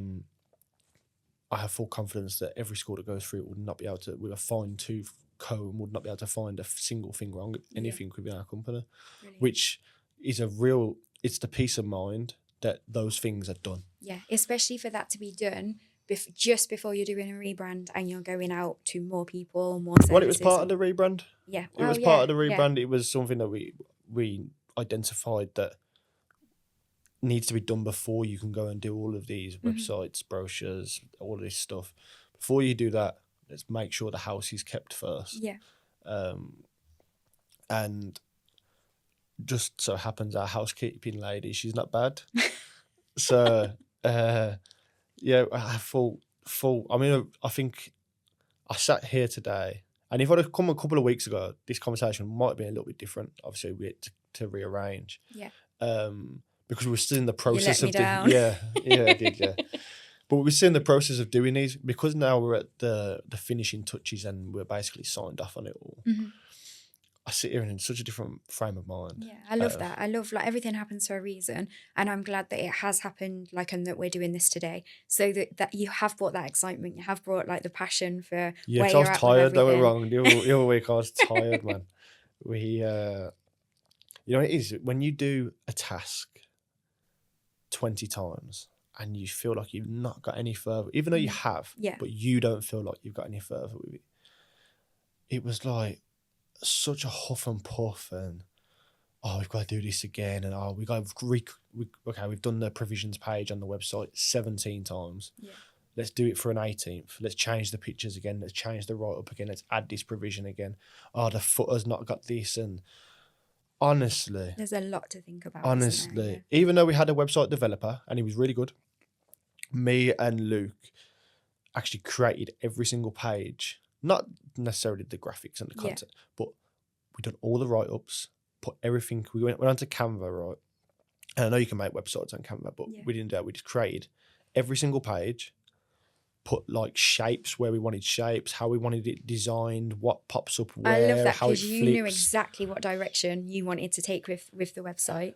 I have full confidence that every school that goes through it would not be able to, with a fine-tooth comb, would not be able to find a single thing wrong with anything within our company. Brilliant. Which is it's the peace of mind that those things are done. Yeah, especially for that to be done just before you're doing a rebrand and you're going out to more people, more services. Well, it was part of the rebrand. Yeah. It was part of the rebrand. It was something that we identified that needs to be done before you can go and do all of these websites, brochures, all of this stuff. Before you do that, let's make sure the house is kept first. Yeah. And just so happens our housekeeping lady, she's not bad. So yeah, I have full. I mean, I think I sat here today, and if I'd have come a couple of weeks ago, this conversation might have been a little bit different. Obviously, we had to rearrange. Yeah. Because we were still in the process you let me down. Yeah, I did, yeah. But we're still in the process of doing these because now we're at the finishing touches and we're basically signed off on it all. I sit here in such a different frame of mind. Yeah, I love that. I love like everything happens for a reason, and I'm glad that it has happened, like, and that we're doing this today, so that you have brought that excitement, you have brought like the passion for. Yeah, where because I you're was at tired. Don't get with me wrong. The other week I was tired, man. You know, it is when you do a task 20 times and you feel like you've not got any further, even though you have, but you don't feel like you've got any further with it. It was like such a huff and puff, and we've got to do this again, and we've done the provisions page on the website 17 times. Yeah. Let's do it for an 18th. Let's change the pictures again. Let's change the write-up again. Let's add this provision again. The footer's not got this. And honestly, there's a lot to think about. Honestly, even though we had a website developer and he was really good, me and Luke actually created every single page. Not necessarily the graphics and the content, but we done all the write-ups, put everything. We went onto Canva, right? And I know you can make websites on Canva, but we didn't do that. We just created every single page, put like shapes where we wanted shapes, how we wanted it designed, what pops up where, I love that how it because you flips. knew exactly what direction you wanted to take with the website.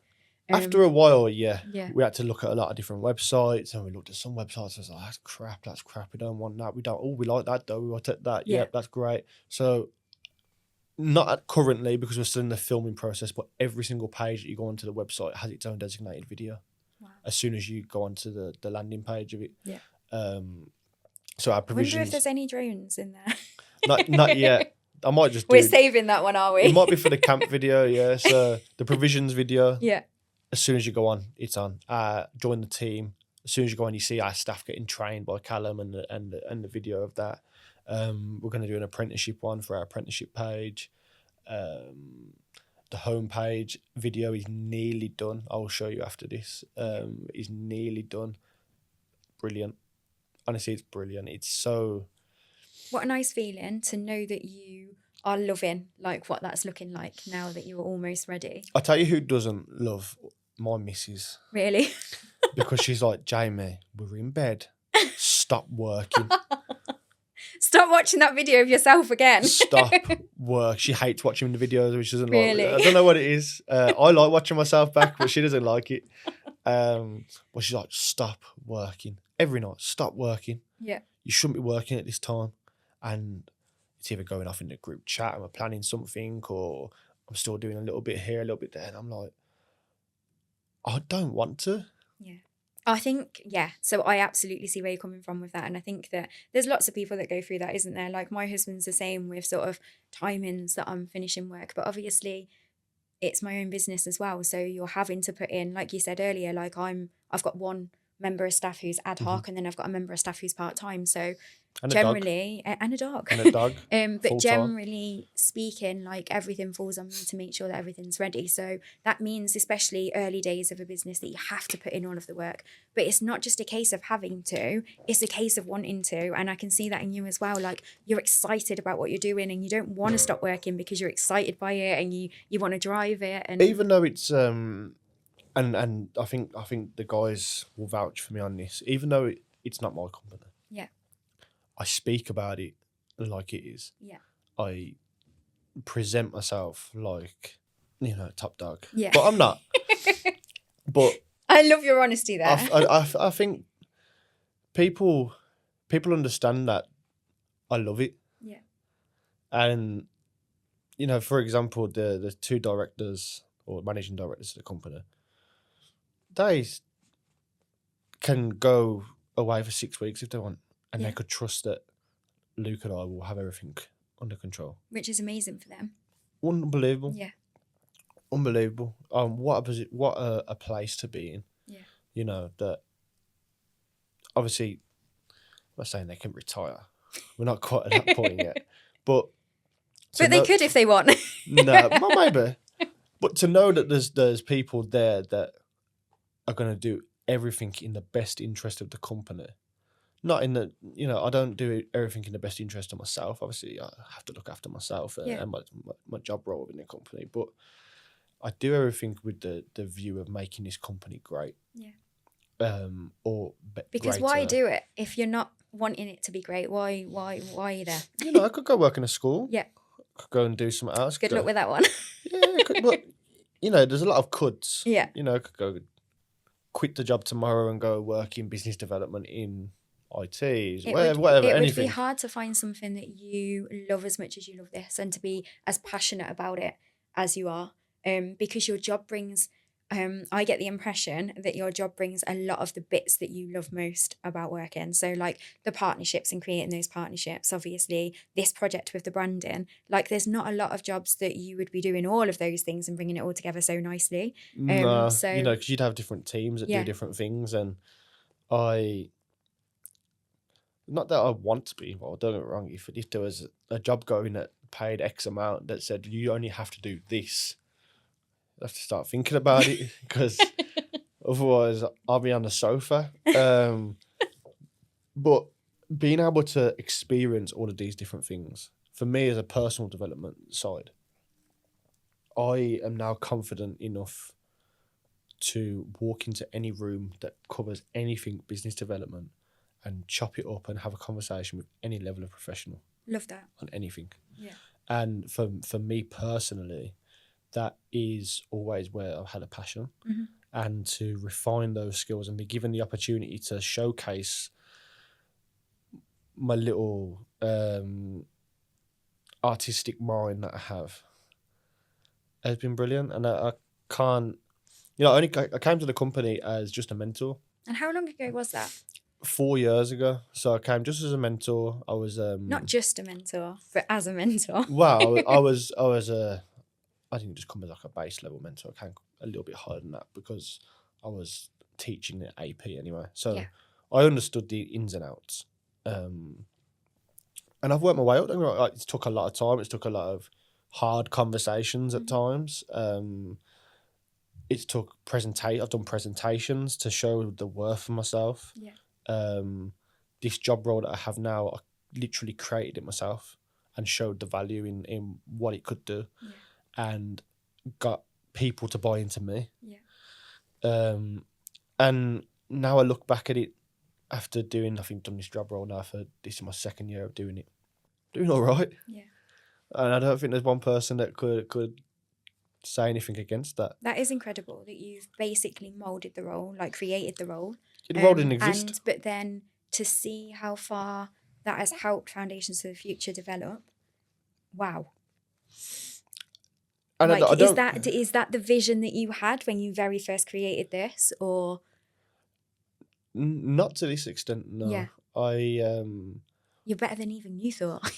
After a while, we had to look at a lot of different websites, and we looked at some websites and I was like, that's crap, we don't want that, we like that though, we want that, that's great. So currently because we're still in the filming process, but every single page that you go onto the website has its own designated video. Wow. As soon as you go onto the landing page of it. Yeah. So our I wonder if provisions, there's any drones in there. not yet. I might just do We're saving that one, are we? It might be for the camp video, yeah. So the provisions video, Yeah. as soon as you go on, it's on. Join the team. As soon as you go on, you see our staff getting trained by Callum and the video of that. We're going to do an apprenticeship one for our apprenticeship page. The homepage video is nearly done. I will show you after this. Is nearly done. Brilliant. Honestly, it's brilliant. It's so... What a nice feeling to know that you are loving like what that's looking like now that you're almost ready. I'll tell you who doesn't love my missus. Really? Because she's like, Jamie, we're in bed. Stop working. Stop watching that video of yourself again. Stop work. She hates watching the videos, which doesn't Really? like. I don't know what it is. I like watching myself back, but she doesn't like it. But she's like, stop working every night. Stop working. Yeah. You shouldn't be working at this time. And it's either going off in the group chat and we're planning something, or I'm still doing a little bit here, a little bit there, and I'm like, I don't want to. Yeah. I think, so I absolutely see where you're coming from with that. And I think that there's lots of people that go through that, isn't there? Like my husband's the same with sort of timings that I'm finishing work. But obviously it's my own business as well. So you're having to put in, like you said earlier, like I've got one member of staff who's ad hoc, and then I've got a member of staff who's part-time. So And generally, and a dog. And a dog. But full-time. generally speaking, like everything falls on me to make sure that everything's ready. So that means, especially early days of a business, that you have to put in all of the work. But it's not just a case of having to, it's a case of wanting to. And I can see that in you as well. Like you're excited about what you're doing and you don't want to stop working because you're excited by it and you want to drive it. And even though it's and I think the guys will vouch for me on this, even though it's not my company. Yeah. I speak about it like it is. Yeah. I present myself like, top dog. Yeah. But I'm not. But I love your honesty there. I think people understand that I love it. Yeah. And, for example, the two directors or managing directors of the company, they can go away for 6 weeks if they want. And they could trust that Luke and I will have everything under control. Which is amazing for them. Unbelievable. Yeah. Unbelievable. What a place to be in. Yeah. That obviously, I'm not saying they can retire. We're not quite at that point yet. But they could if they want. No, well, maybe. But to know that there's people there that are going to do everything in the best interest of the company. Not in the, I don't do everything in the best interest of myself. Obviously, I have to look after myself and my job role within the company. But I do everything with the view of making this company great. Yeah. Because greater. Why do it if you're not wanting it to be great? Why are you there? I could go work in a school. Yeah. Could go and do something else. Good luck with that one. But there's a lot of coulds. Yeah. I could go quit the job tomorrow and go work in business development in ITs, whatever, it anything. Would be hard to find something that you love as much as you love this and to be as passionate about it as you are, because your job brings, I get the impression that your job brings a lot of the bits that you love most about working. So like the partnerships and creating those partnerships, obviously this project with the branding, like there's not a lot of jobs that you would be doing all of those things and bringing it all together so nicely. Because you'd have different teams that do different things, and not that I want to be involved, don't get me wrong. If there was a job going that paid X amount that said you only have to do this, I have to start thinking about it because otherwise I'll be on the sofa. But being able to experience all of these different things, for me as a personal development side, I am now confident enough to walk into any room that covers anything business development and chop it up and have a conversation with any level of professional. Love that. On anything. Yeah. And for me personally, that is always where I've had a passion. Mm-hmm. And to refine those skills and be given the opportunity to showcase my little artistic mind that I have has been brilliant. And I can't, I came to the company as just a mentor And how long ago was that? 4 years ago. So I came just as a mentor. I was Not just a mentor, but as a mentor. well, I didn't just come as like a base level mentor. I came a little bit higher than that because I was teaching at AP anyway. So Yeah. I understood the ins and outs. And I've worked my way up. Don't get me wrong, like, it took a lot of time. It took a lot of hard conversations at times. It's took I've done presentations to show the worth of myself. Yeah. This job role that I have now, I literally created it myself and showed the value in what it could do, and got people to buy into me. Yeah. And now I look back at it after done this job role now this is my second year of doing it, doing all right. Yeah. And I don't think there's one person that could say anything against that. That is incredible that you've basically molded the role, like created the role. The role didn't exist. But then to see how far that has helped Foundations for the Future develop, wow. And like, I don't, is that the vision that you had when you very first created this, or? Not to this extent, no. Yeah. You're better than even you thought.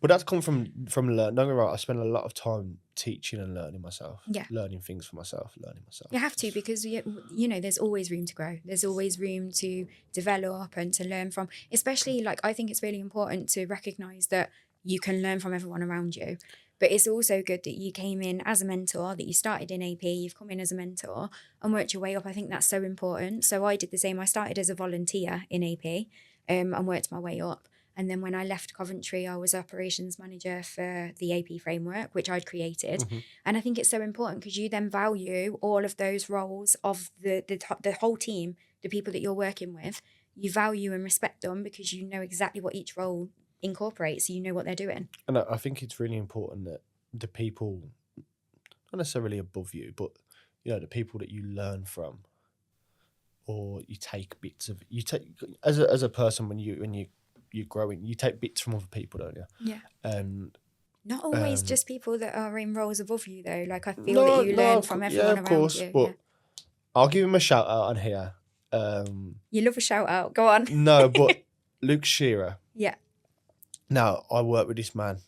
But that's come from learning. Don't get me wrong, I spend a lot of time teaching and learning myself. Yeah. Learning things for myself, learning myself. You have to, because there's always room to grow. There's always room to develop and to learn from. Especially, like, I think it's really important to recognise that you can learn from everyone around you. But it's also good that you came in as a mentor, that you started in AP, you've come in as a mentor and worked your way up. I think that's so important. So I did the same. I started as a volunteer in AP and worked my way up. And then when I left Coventry, I was operations manager for the AP framework, which I'd created. Mm-hmm. And I think it's so important because you then value all of those roles of the whole team, the people that you're working with. You value and respect them because you know exactly what each role incorporates, so you know what they're doing. And I think it's really important that the people, not necessarily above you, but the people that you learn from, or you take bits of, as a person when you're growing, you take bits from other people, don't you? Yeah. And not always just people that are in roles above you, though. Like, I feel that you learn from everyone around course, you. But I'll give him a shout out on here. You love a shout out. Go on. No, but Luke Shearer. Yeah. Now, I work with this man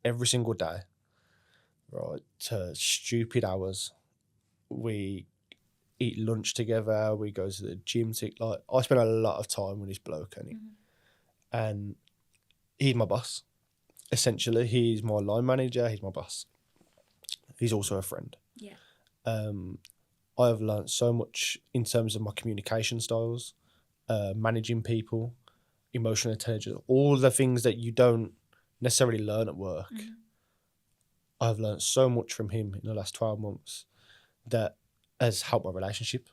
every single day, right, to stupid hours. We eat lunch together. We go to the gym. I spend a lot of time with this bloke, and he's my boss. Essentially, he's my line manager. He's my boss. He's also a friend. Yeah. I have learned so much in terms of my communication styles, managing people, emotional intelligence, all the things that you don't necessarily learn at work. I've learned so much from him in the last 12 months that has helped my relationship.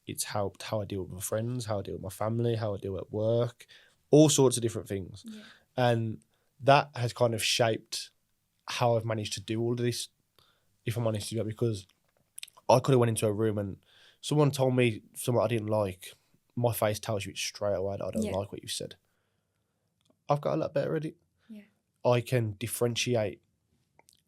It's helped how I deal with my friends, how I deal with my family, how I deal at work, all sorts of different things. Yeah. And that has kind of shaped how I've managed to do all of this, if I'm honest with you, because I could have went into a room and someone told me something I didn't like. My face tells you it straight away that I don't like what you said. I've got a lot better at it. Yeah. I can differentiate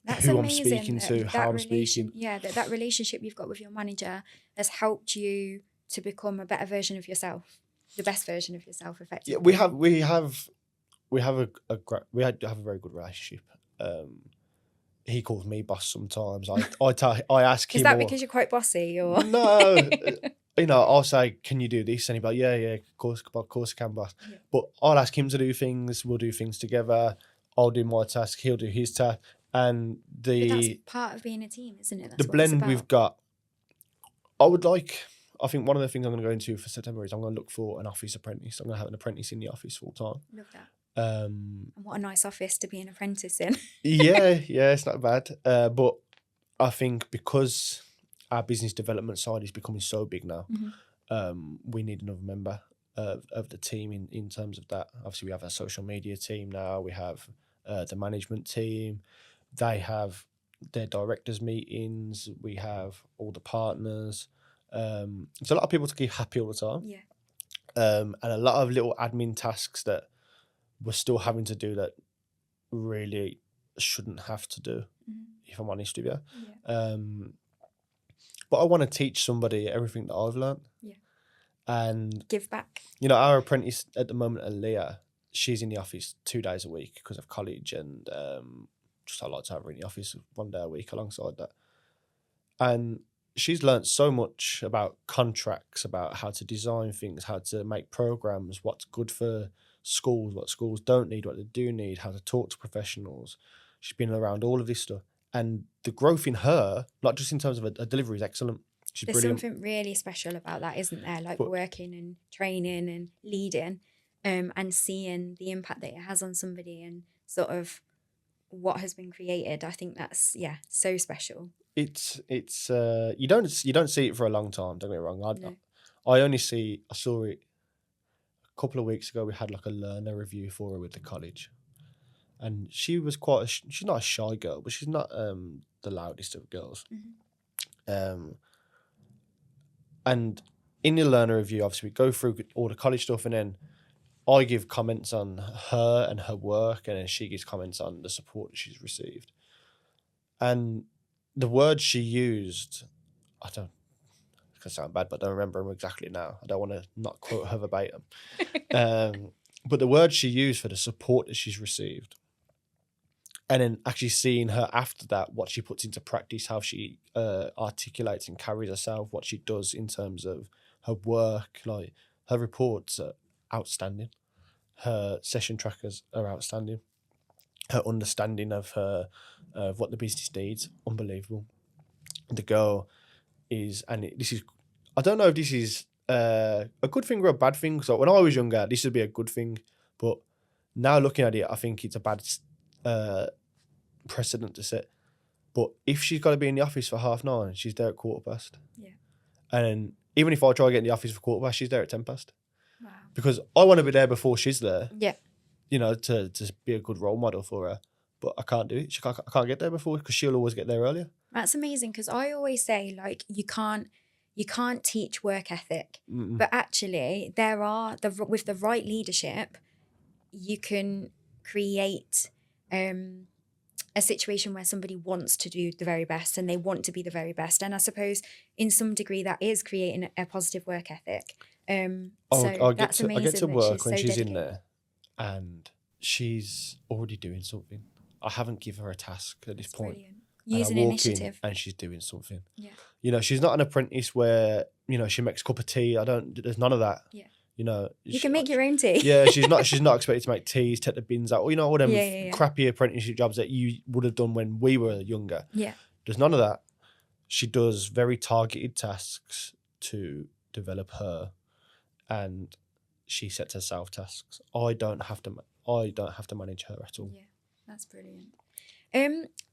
That's who amazing, I'm speaking to, how I'm speaking. Yeah, that relationship you've got with your manager has helped you to become a better version of yourself, the best version of yourself, effectively. Yeah, we have a very good relationship. He calls me boss sometimes. I ask him. Is that because you're quite bossy, or no? I'll say, "Can you do this?" And he'll be like, "Yeah, of course I can, boss." Yeah. But I'll ask him to do things. We'll do things together. I'll do my task. He'll do his task. And but that's part of being a team, isn't it? That's the blend we've got. I think one of the things I'm going to go into for September is I'm going to look for an office apprentice. I'm going to have an apprentice in the office full time. Love that. And what a nice office to be an apprentice in. yeah, it's not bad. But I think because our business development side is becoming so big now, we need another member of the team in terms of that. Obviously, we have our social media team now. We have the management team. They have their directors meetings. We have all the partners. It's a lot of people to keep happy all the time. Yeah. And a lot of little admin tasks that we're still having to do that really shouldn't have to do, if I'm honest with you. Yeah. But I want to teach somebody everything that I've learned. Yeah. And, Give back. you know, our apprentice at the moment, Aaliyah, she's in the office 2 days a week because of college, and just I like to have her in the office 1 day a week alongside that. And she's learnt so much about contracts, about how to design things, how to make programs, what's good for schools, what schools don't need, what they do need, how to talk to professionals. She's been around all of this stuff. And the growth in her, not just in terms of a delivery, is excellent. She's There's brilliant. something really special about that, isn't there? Like But- working and training and leading, and seeing the impact that it has on somebody and sort of what has been created. I think that's so special. It's you don't see it for a long time. Don't get me wrong. No. I saw it a couple of weeks ago. We had like a learner review for her with the college, and she was she's not a shy girl, but she's not the loudest of girls. And in the learner review, obviously we go through all the college stuff, and then I give comments on her and her work, and then she gives comments on the support that she's received. And the words she used, it's going to sound bad, but I don't remember them exactly now. I don't want to not quote her verbatim. But the words she used for the support that she's received, and then actually seeing her after that, what she puts into practice, how she articulates and carries herself, what she does in terms of her work, like her reports are outstanding. Her session trackers are outstanding. Her understanding of of what the business needs, unbelievable. The girl is, I don't know if this is a good thing or a bad thing. So when I was younger, this would be a good thing, but now looking at it, I think it's a bad precedent to set. But if she's got to be in the office for 9:30, she's there at 9:15. Yeah. And even if I try to get in the office for 9:15, she's there at 10:10. Wow. Because I want to be there before she's there. Yeah. You know, to be a good role model for her. But I can't do it. I can't get there before because she'll always get there earlier. That's amazing, because I always say, like, you can't teach work ethic, Mm-mm. but actually there are with the right leadership, you can create a situation where somebody wants to do the very best and they want to be the very best. And I suppose in some degree that is creating a positive work ethic. That's amazing. I get to that work when so she's in dedicated. there and she's already doing something. I haven't given her a task at this That's point. brilliant. And Use I an walk initiative. in and she's doing something. Yeah. You know, she's not an apprentice where, you know, she makes a cup of tea. There's none of that. Yeah. You know, You can make your own tea. Yeah, she's not expected to make teas, take the bins out, or, you know, all them Yeah. crappy apprenticeship jobs that you would have done when we were younger. Yeah. There's none of that. She does very targeted tasks to develop her, and she sets herself tasks. I don't have to manage her at all. Yeah, that's brilliant.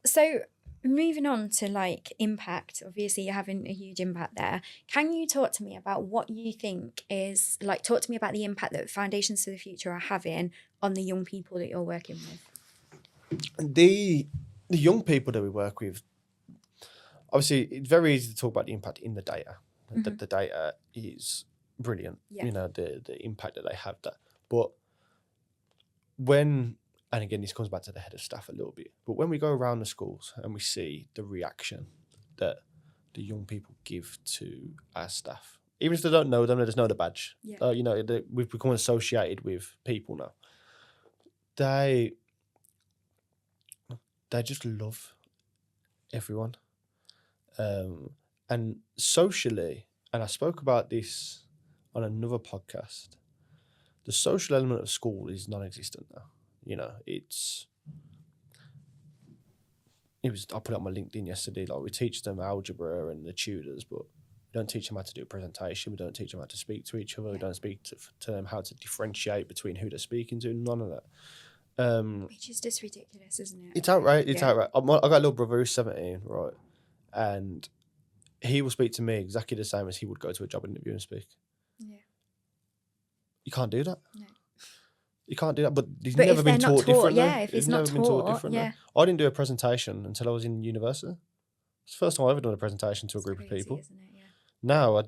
So moving on to like impact, obviously you're having a huge impact there. Can you talk to me about what you think is like, talk to me about the impact that Foundations for the Future are having on the young people that you're working with? The young people that we work with, obviously it's very easy to talk about the impact in the data. Mm-hmm. The data is brilliant. Yeah. You know, the impact that they have that. But when, and again, this comes back to the head of staff a little bit, but when we go around the schools and we see the reaction that the young people give to our staff, even if they don't know them, they just know the badge. Yeah. You know, we've become associated with people now. They just love everyone. And socially, and I spoke about this on another podcast, the social element of school is non-existent now. You know, I put it on my LinkedIn yesterday, like we teach them algebra and the tutors, but we don't teach them how to do a presentation. We don't teach them how to speak to each other. Yeah. We don't speak to them how to differentiate between who they're speaking to. None of that. Which is just ridiculous, isn't it? It's outright. It's Yeah. outright. I got a little brother who's 17, right? And he will speak to me exactly the same as he would go to a job interview and speak. Yeah. You can't do that. No. You can't do that. But he's But never if been they're not taught differently. yeah, if it's not never been taught taught, differently. yeah. I didn't do a presentation until I was in university. It's the first time I've ever done a presentation to a It's group of crazy, people. isn't it? Yeah. Now I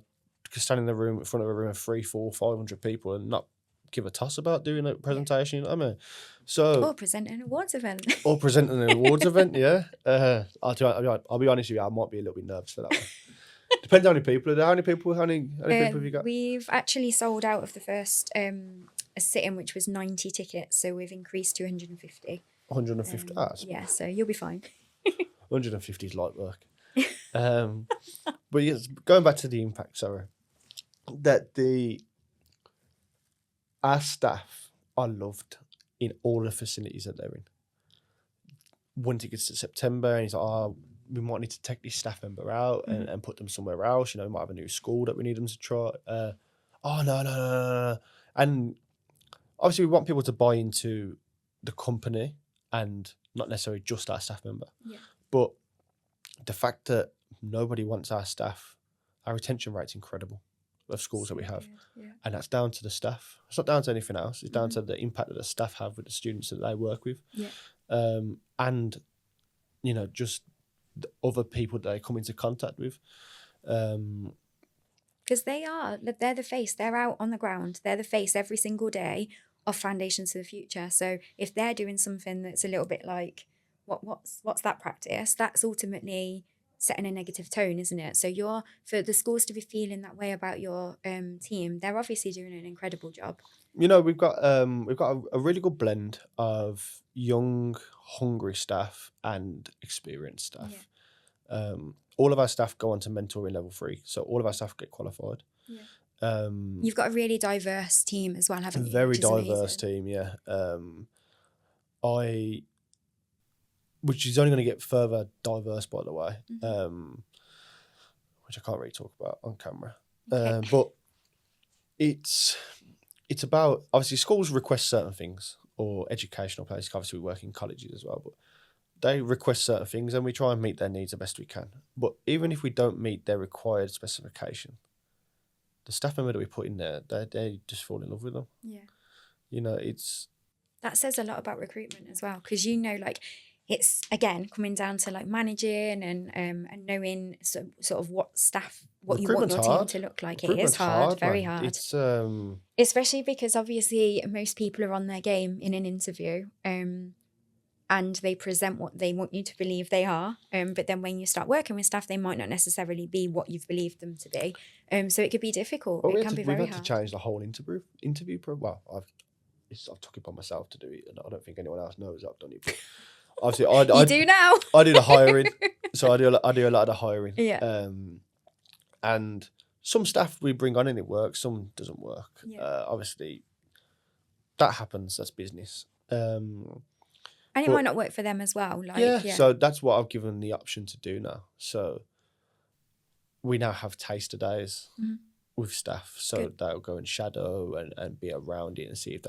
could stand in the room in front of a room of 300, 400, 500 people and not give a toss about doing a presentation. You know what I mean? So Or present an awards event. or presenting an awards event. Yeah. I'll be honest with you. I might be a little bit nervous for that one. Depends how many people are there. How many people have you got? We've actually sold out of the first a sit-in, which was 90 tickets, so we've increased to 150. 150. Yeah, so you'll be fine. 150 is light work. But yes, going back to the impact, sorry, that our staff are loved in all the facilities that they're in. Once it gets to September, and he's like, "Oh, we might need to take this staff member out and put them somewhere else. You know, we might have a new school that we need them to try." Oh no. And obviously, we want people to buy into the company and not necessarily just our staff member. Yeah. But the fact that nobody wants our staff, our retention rate's incredible of schools that we have. Yeah. And that's down to the staff. It's not down to anything else. It's down to the impact that the staff have with the students that they work with. Yeah. And, you know, just the other people that they come into contact with. Because they're the face. They're out on the ground. They're the face every single day of Foundations to the Future. So if they're doing something that's a little bit like, what's that practice? That's ultimately setting a negative tone, isn't it? So for the schools to be feeling that way about your team, they're obviously doing an incredible job. You know, we've got a really good blend of young, hungry staff and experienced staff. Yeah. All of our staff go on to mentoring level 3, so all of our staff get qualified. Yeah. You've got a really diverse team as well, haven't you? Very diverse team, yeah. Which is only going to get further diverse, by the way, which I can't really talk about on camera. Okay. But it's about, obviously schools request certain things, or educational places. Obviously we work in colleges as well, but they request certain things and we try and meet their needs the best we can. But even if we don't meet their required specification, the staff member that we put in there, they just fall in love with them. Yeah. You know, that says a lot about recruitment as well, because like it's again coming down to like managing and knowing sort of what you want your team to look like. It is hard, very hard. It's especially because obviously most people are on their game in an interview, and they present what they want you to believe they are. But then when you start working with staff, they might not necessarily be what you've believed them to be. So it could be difficult. It can be very hard. We've had to change the whole interview well, I've took it upon myself to do it, and I don't think anyone else knows I've done it. But obviously, I do now. I do the hiring, so I do a lot of the hiring. Yeah. And some staff we bring on and it works, some doesn't work. Yeah. Obviously, that happens. That's business. And it might not work for them as well. So that's what I've given the option to do now. So we now have taster days with staff, so they'll go and shadow and be around it and see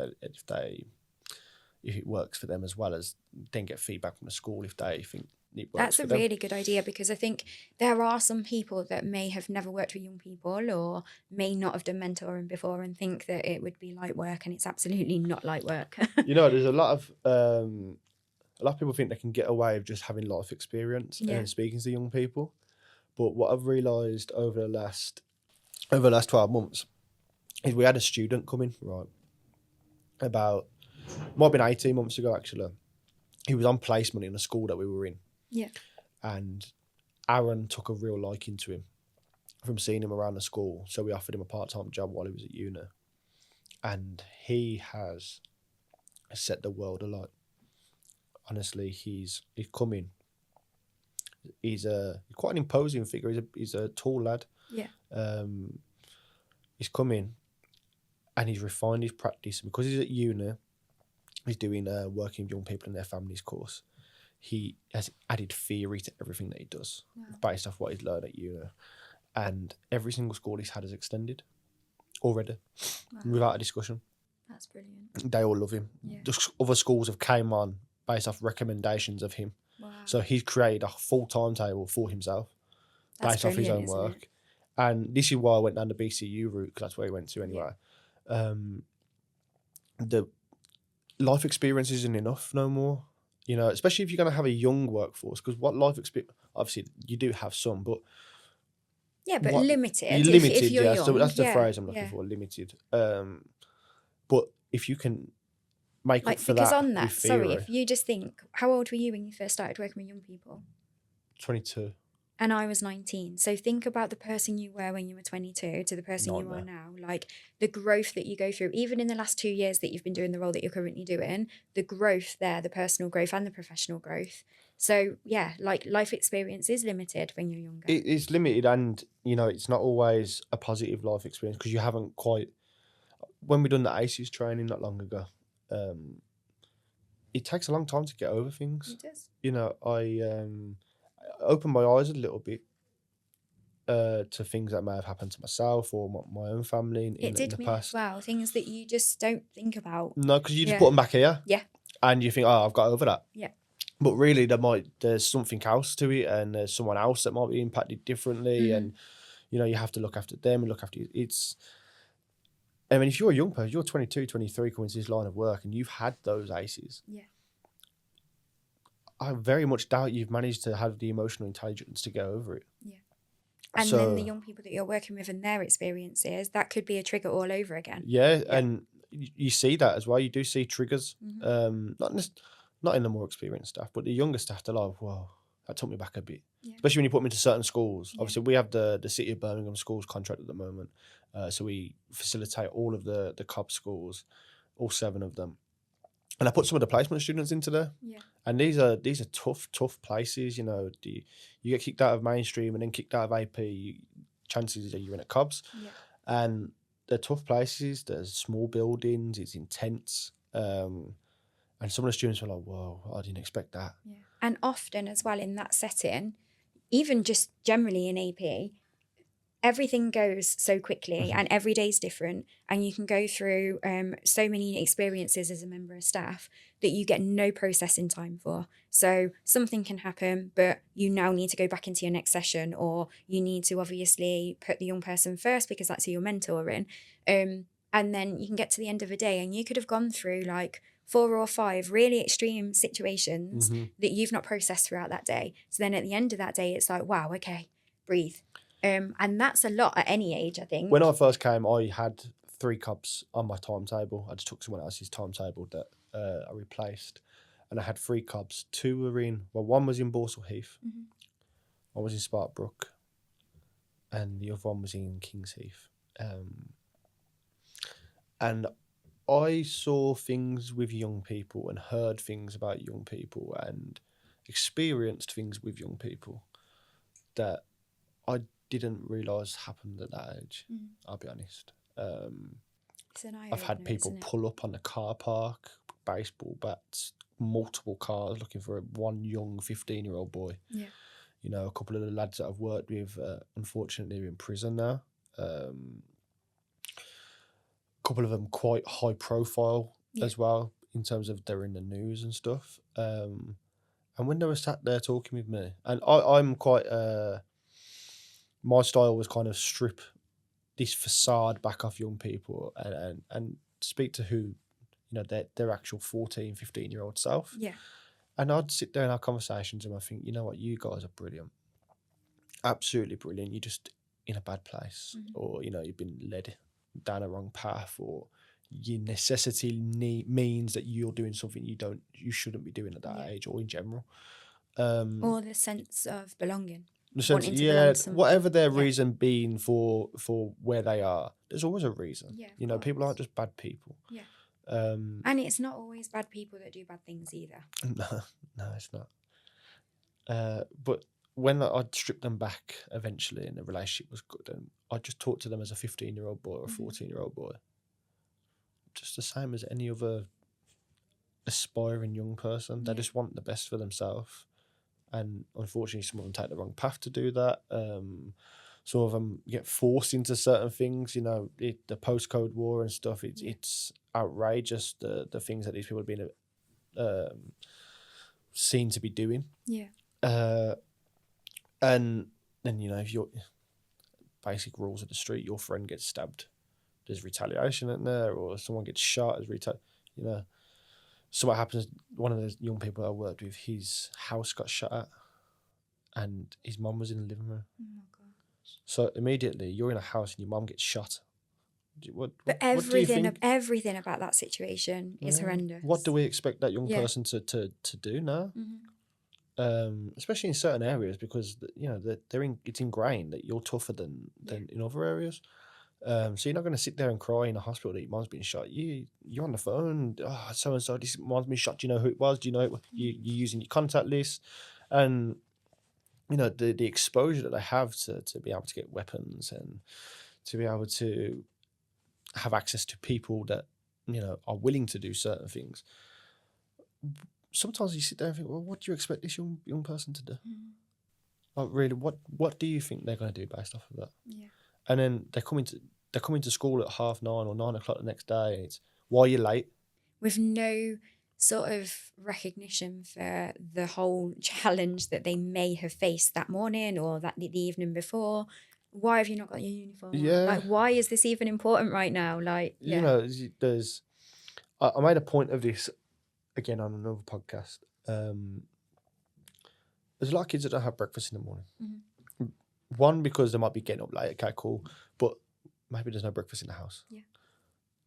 if it works for them, as well as then get feedback from the school if they think it works. That's a really good idea, because I think there are some people that may have never worked with young people or may not have done mentoring before and think that it would be light work, and it's absolutely not light work. You know, there's a lot of people think they can get away with just having life experience and speaking to young people. But what I've realised over the last 12 months is we had a student come in, right, might have been 18 months ago actually. He was on placement in a school that we were in. Yeah. And Aaron took a real liking to him from seeing him around the school. So we offered him a part-time job while he was at uni. And he has set the world alight. Honestly, he's come in. He's quite an imposing figure. He's a tall lad. Yeah. He's come in and he's refined his practice. And because he's at uni, he's doing working with young people in their families course. He has added theory to everything that he does, based off what he's learned at uni. And every single school he's had is extended already, without a discussion. That's brilliant. They all love him. Yeah. Just other schools have came on based off recommendations of him. Wow. So he's created a full timetable for himself based off his own work. And this is why I went down the BCU route, because that's where he went to anyway. Yeah. The life experience isn't enough no more. You know, especially if you're going to have a young workforce, because what life experience, obviously you do have some, but limited. You're limited, if you're young. So that's the phrase I'm looking for, limited. But if you can make Like, up for because that on with that, sorry, theory. if you just think, how old were you when you first started working with young people? 22. And I was 19. So think about the person you were when you were 22 to the person you are Nightmare. now. Like, the growth that you go through, even in the last 2 years that you've been doing the role that you're currently doing, the growth there, the personal growth and the professional growth. So yeah, like, life experience is limited when you're younger. It is limited, and you know it's not always a positive life experience because you haven't quite. When we done the ACEs training not long ago, it takes a long time to get over things. It does. You know, I opened my eyes a little bit to things that may have happened to myself or my own family in It the did me as past. well. Things that you just don't think about. No, because you just Yeah. put them back here, Yeah. and you think, oh, I've got over that. Yeah. But really, there's something else to it, and there's someone else that might be impacted differently, Mhm. and you know you have to look after them and look after you. It's, I mean, if you're a young person, you're 22, 23, coming to this line of work, and you've had those ACEs. Yeah. I very much doubt you've managed to have the emotional intelligence to get over it. Yeah. And So, then the young people that you're working with and their experiences, that could be a trigger all over again. yeah, Yeah. and you see that as well. You do see triggers, Mhm. not in the more experienced staff, but the younger staff. They're like, "Whoa, that took me back a bit." Yeah. Especially when you put them into certain schools. Yeah. Obviously, we have the City of Birmingham schools contract at the moment, so we facilitate all of the COB schools, all 7 of them, and I put some of the placement students into there. Yeah. And these are tough places. You know, you get kicked out of mainstream and then kicked out of AP. Chances are you're in a COBS. Yeah. And they're tough places. There's small buildings. It's intense. And some of the students were like, "Whoa, I didn't expect that." Yeah. And often as well in that setting, even just generally in AP, everything goes so quickly and every day's different, and you can go through so many experiences as a member of staff that you get no processing time for. So something can happen, but you now need to go back into your next session, or you need to obviously put the young person first because that's who you're mentoring. And then you can get to the end of the day and you could have gone through like 4 or 5 really extreme situations that you've not processed throughout that day. So then at the end of that day, it's like, wow, okay, breathe. And that's a lot at any age, I think. When I first came, I had 3 COBs on my timetable. I just took someone else's timetable that I replaced, and I had 3 COBs. 2 were one was in Borsall Heath, one was in Sparkbrook, and the other one was in Kings Heath. And I saw things with young people and heard things about young people and experienced things with young people that I didn't realise happened at that age. I'll be honest. It's an I've had eye-opener, people isn't it? pull up on the car park, baseball bats, multiple cars looking for one young 15-year-old boy. Yeah. You know, a couple of the lads that I've worked with, unfortunately, are in prison now. A couple of them quite high profile as well, in terms of they're in the news and stuff. And when they were sat there talking with me, and I'm quite, my style was kind of strip this facade back off young people and speak to who, you know, their actual 14, 15-year-old self. Yeah. And I'd sit there and have conversations and I think, you know what, you guys are brilliant. Absolutely brilliant. You're just in a bad place, or, you know, you've been led down a wrong path, or your necessity means that you're doing something you shouldn't be doing at that age, or in general. Or the sense of belonging. The sense, Wanting to belong to something. whatever their reason being for where they are, there's always a reason. Yeah, You know, people aren't just bad people. Yeah. Um, And it's not always bad people that do bad things either. no, it's not. But when I'd strip them back eventually and the relationship was good, and I'd just talk to them as a 15-year-old boy or a 14-year-old boy, just the same as any other aspiring young person. They just want the best for themselves. And unfortunately, some of them take the wrong path to do that. Some of them get forced into certain things. You know, the postcode war and stuff. It's outrageous the things that these people have been seen to be doing. Yeah. And then, you know, if you're basic rules of the street, your friend gets stabbed, there's retaliation in there, or someone gets shot as you know. So what happens? One of the young people I worked with, his house got shot at, and his mum was in the living room. Oh my gosh. So immediately, you're in a house and your mum gets shot But What do you think? everything about that situation is horrendous. What do we expect that young Yeah. person to do now? Mhm. Especially in certain areas, because it's ingrained that you're tougher than in other areas. So you're not going to sit there and cry in a hospital that your mom's been shot. You're on the phone. Oh, so and so, this mom's been shot. Do you know who it was? Do you know you're using your contact list, and the exposure that they have to be able to get weapons and to be able to have access to people that are willing to do certain things. Sometimes you sit there and think, well, what do you expect this young person to do? Like, really, what do you think they're going to do based off of that? Yeah. And then they're coming to school at 9:30 or 9 o'clock the next day. It's, why are you late? With no sort of recognition for the whole challenge that they may have faced that morning or the evening before. Why have you not got your uniform on? Yeah. Like, why is this even important right now? Like, yeah. There's I made a point of this again on another podcast. There's a lot of kids that don't have breakfast in the morning. Mhm. One, because they might be getting up late. Okay, cool. But maybe there's no breakfast in the house. Yeah.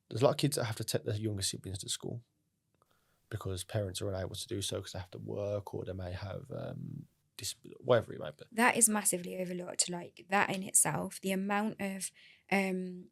There's a lot of kids that have to take their younger siblings to school because parents are unable to do so because they have to work, or they may have whatever it might be. That is massively overlooked. Like, that in itself, the amount of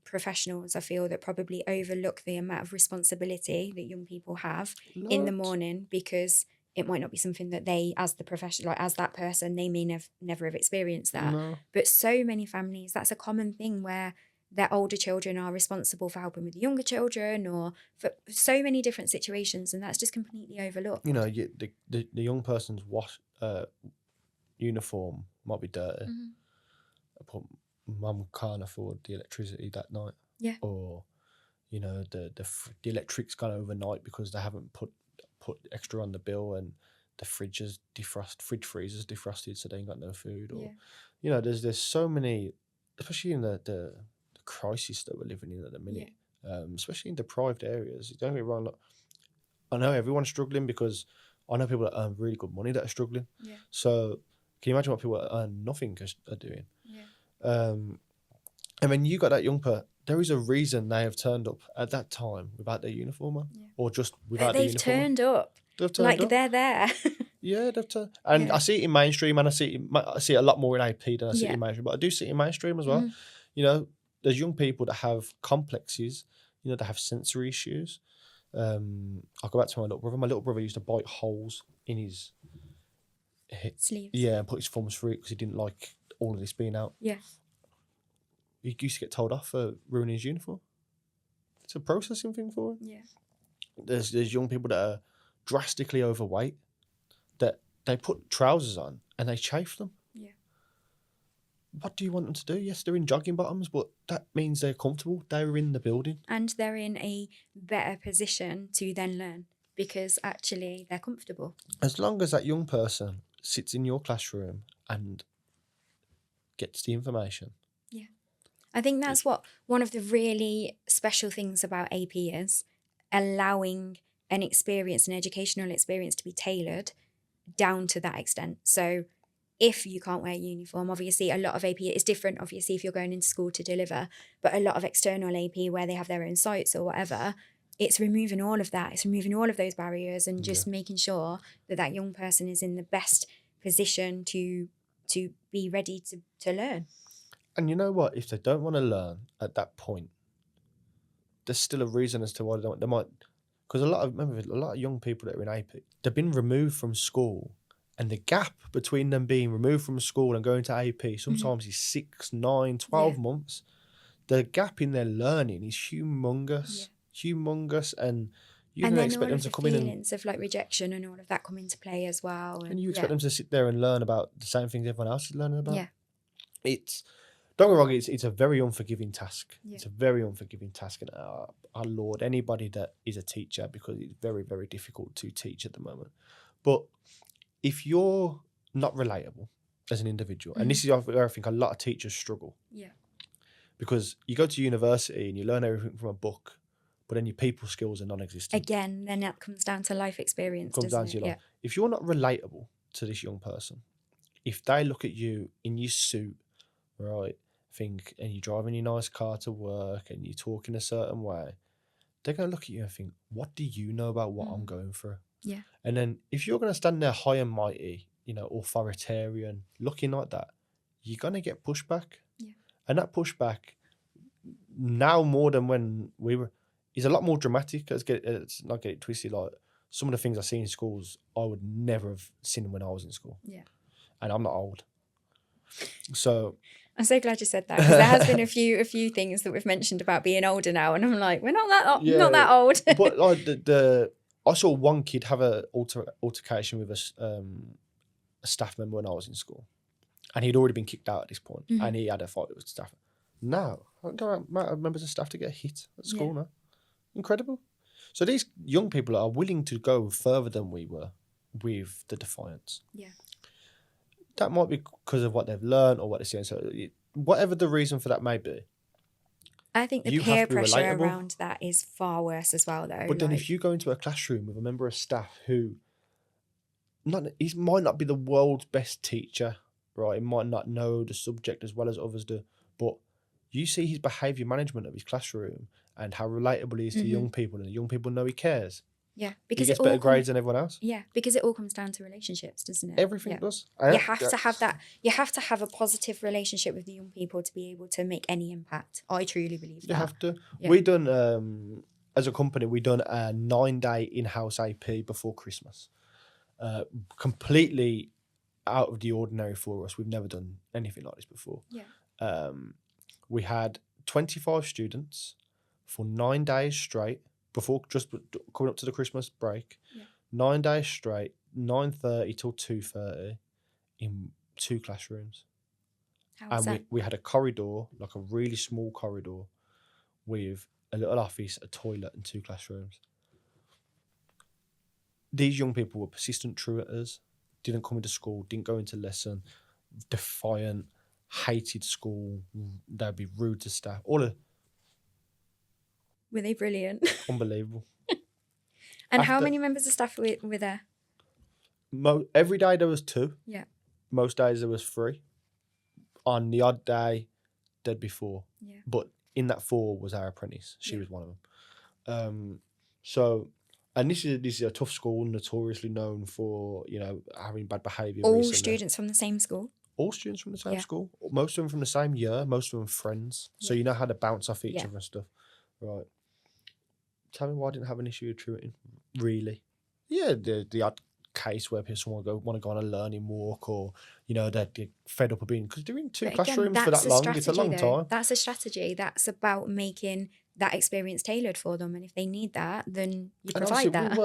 professionals I feel that probably overlook the amount of responsibility that young people have in the Lot. morning, because it might not be something that they, as the professional, like as that person, they may never have experienced that. No. But so many families, that's a common thing where their older children are responsible for helping with the younger children, or for so many different situations, and that's just completely overlooked. The young person's uniform might be dirty, but mum can't afford the electricity that night. Yeah. Or the electric's gone overnight because they haven't put extra on the bill, and the fridge freezer's defrosted, so they ain't got no food. Or there's so many, especially in the crisis that we're living in at the minute. Especially in deprived areas. Don't get me wrong, look, I know everyone's struggling, because I know people that earn really good money that are struggling. Yeah. So can you imagine what people that earn nothing are doing? Yeah. And when you got that young person, there is a reason they have turned up at that time without their uniform on, or just without the uniform. They've turned up. They've turned like up. They're there. Yeah, they've turned. And I see it in mainstream, and I see it a lot more in AP than I see it in mainstream. But I do see it in mainstream as well. There's young people that have complexes. That have sensory issues. I'll go back to my little brother. My little brother used to bite holes in his sleeves. Yeah, and put his thumbs through it because he didn't like all of this being out. Yeah. He used to get told off for ruining his uniform. It's a processing thing for him. Yeah. There's young people that are drastically overweight that they put trousers on and they chafe them. Yeah. What do you want them to do? Yes, they're in jogging bottoms, but that means they're comfortable. They're in the building. And they're in a better position to then learn, because actually they're comfortable. As long as that young person sits in your classroom and gets the information. Yeah. I think that's what one of the really special things about AP is, allowing an experience, an educational experience, to be tailored down to that extent. So if you can't wear a uniform, obviously a lot of AP is different, obviously, if you're going into school to deliver, but a lot of external AP where they have their own sites or whatever, it's removing all of that. It's removing all of those barriers and just making sure that that young person is in the best position to be ready to learn. And you know what? If they don't want to learn at that point, there's still a reason as to why they might. Because a lot of young people that are in AP, they've been removed from school, and the gap between them being removed from school and going to AP sometimes is 6, 9, 12 months. The gap in their learning is humongous, and you can expect them to come in and feelings of like rejection and all of that come into play as well. And you expect them to sit there and learn about the same things everyone else is learning about. Yeah. Don't get me wrong, it's a very unforgiving task. Yeah. It's a very unforgiving task, and I laud anybody that is a teacher, because it's very, very difficult to teach at the moment. But if you're not relatable as an individual, and this is where I think a lot of teachers struggle. Yeah. Because you go to university and you learn everything from a book, but then your people skills are non-existent. Again, then that comes down to life experience, If you're not relatable to this young person, if they look at you in your suit, right, think, and you're driving your nice car to work and you're talking a certain way, they're going to look at you and think, what do you know about what I'm going through? Yeah. And then if you're going to stand there high and mighty, authoritarian, looking like that, you're going to get pushback. Yeah. And that pushback, now more than when we were, is a lot more dramatic. It's not get it twisted. Like, some of the things I see in schools, I would never have seen when I was in school. Yeah. And I'm not old. So I'm so glad you said that, because there has been a few things that we've mentioned about being older now, and I'm like, we're not that old. But like I saw one kid have a altercation with a staff member when I was in school, and he'd already been kicked out at this point, and he had a fight with the staff. Now, I don't know, members of staff to get hit at school now. Incredible. So these young people are willing to go further than we were with the defiance. Yeah. That might be because of what they've learned or what they're seeing. So whatever the reason for that may be, I think the peer pressure around that is far worse as well, though. But then if you go into a classroom with a member of staff who he might not be the world's best teacher, right? He might not know the subject as well as others do, but you see his behaviour management of his classroom and how relatable he is to young people, and the young people know he cares. Yeah, because he gets better grades than everyone else. Yeah, because it all comes down to relationships, doesn't it? Everything does. You have to have that. You have to have a positive relationship with the young people to be able to make any impact. I truly believe that. You have to. Yeah. We done as a company. We done a 9-day in-house AP before Christmas. Completely out of the ordinary for us. We've never done anything like this before. Yeah. We had 25 students for 9 days straight. Before, just coming up to the Christmas break, 9 days straight, 9:30 till 2:30 in 2 classrooms. And we had a corridor, like a really small corridor, with a little office, a toilet, and 2 classrooms. These young people were persistent truanters, didn't come into school, didn't go into lesson, defiant, hated school, they'd be rude to staff, Were they brilliant? Unbelievable. And how many members of staff were there? Every day there was 2. Yeah. Most days there was 3. On the odd day, there'd be 4. Yeah. But in that 4 was our apprentice. She was one of them. And this is a tough school, notoriously known for having bad behaviour. All students from the same school. All students from the same school. Most of them from the same year. Most of them friends. So you know how to bounce off each other and stuff, right? Tell me why I didn't have an issue with truanting. Really? Yeah, the odd case where someone want to go on a learning walk, or they're fed up of being, because they're in 2 classrooms for that long. It's a long time. That's a strategy. That's about making that experience tailored for them, and if they need that, then you provide that.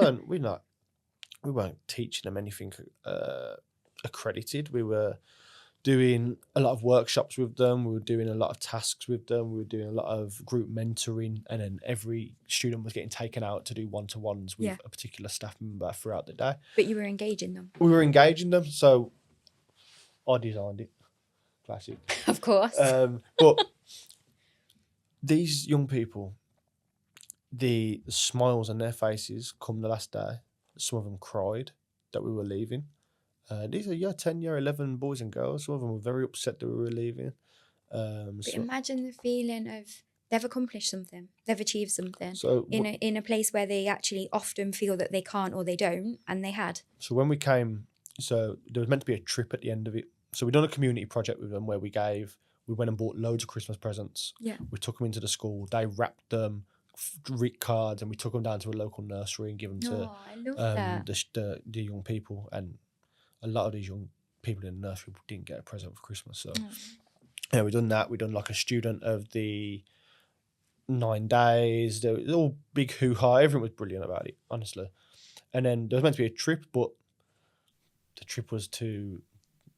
We weren't teaching them anything accredited. We were doing a lot of workshops with them. We were doing a lot of tasks with them. We were doing a lot of group mentoring, and then every student was getting taken out to do one-to-ones with a particular staff member throughout the day. But you were engaging them. We were engaging them, so I designed it. Classic. Of course. But these young people, the smiles on their faces come the last day. Some of them cried that we were leaving. These are year 10, year 11 boys and girls. Some of them were very upset that we were leaving. But imagine the feeling of they've accomplished something, they've achieved something in a place where they actually often feel that they can't or they don't, and they had. So when we came, there was meant to be a trip at the end of it. So we done a community project with them where we went and bought loads of Christmas presents. Yeah. We took them into the school. They wrapped them, writ cards, and we took them down to a local nursery and give them to the young people. And a lot of these young people in the nursery didn't get a present for Christmas. So yeah, we done that. We done like a student of the 9 days. There was all big hoo-ha. Everyone was brilliant about it, honestly. And then there was meant to be a trip, but the trip was to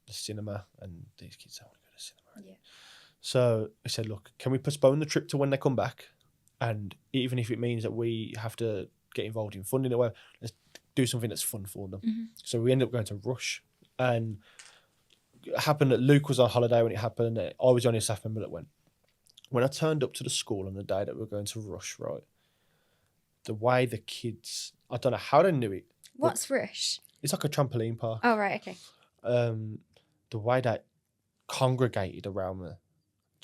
the cinema, and these kids don't want to go to the cinema. Yeah. So I said, look, can we postpone the trip to when they come back? And even if it means that we have to get involved in funding it, well, let's do something that's fun for them. Mm-hmm. So we ended up going to Rush, and it happened that Luke was on holiday when it happened. I was the only staff member that went. When I turned up to the school on the day that we were going to Rush, right, the way the kids, I don't know how they knew it. What's Rush? It's like a trampoline park. Oh, right, okay. The way they congregated around me,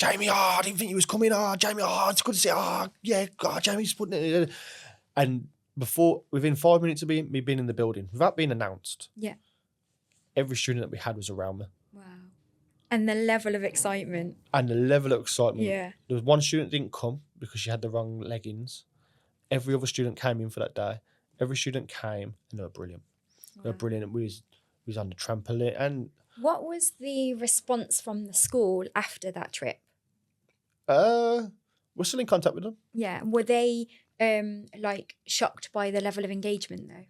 Jamie, I didn't think you was coming. Jamie, it's good to see. Yeah, Jamie's putting it. And within 5 minutes of me being in the building, without being announced, Yeah. every student that we had was around me. Wow. And the level of excitement. And the level of excitement. Yeah. There was one student that didn't come because she had the wrong leggings. Every other student came in for that day. Every student came and they were brilliant. Wow. They were brilliant. We was on the trampoline. And what was the response from the school after that trip? we're still in contact with them. Yeah. Were they like shocked by the level of engagement though?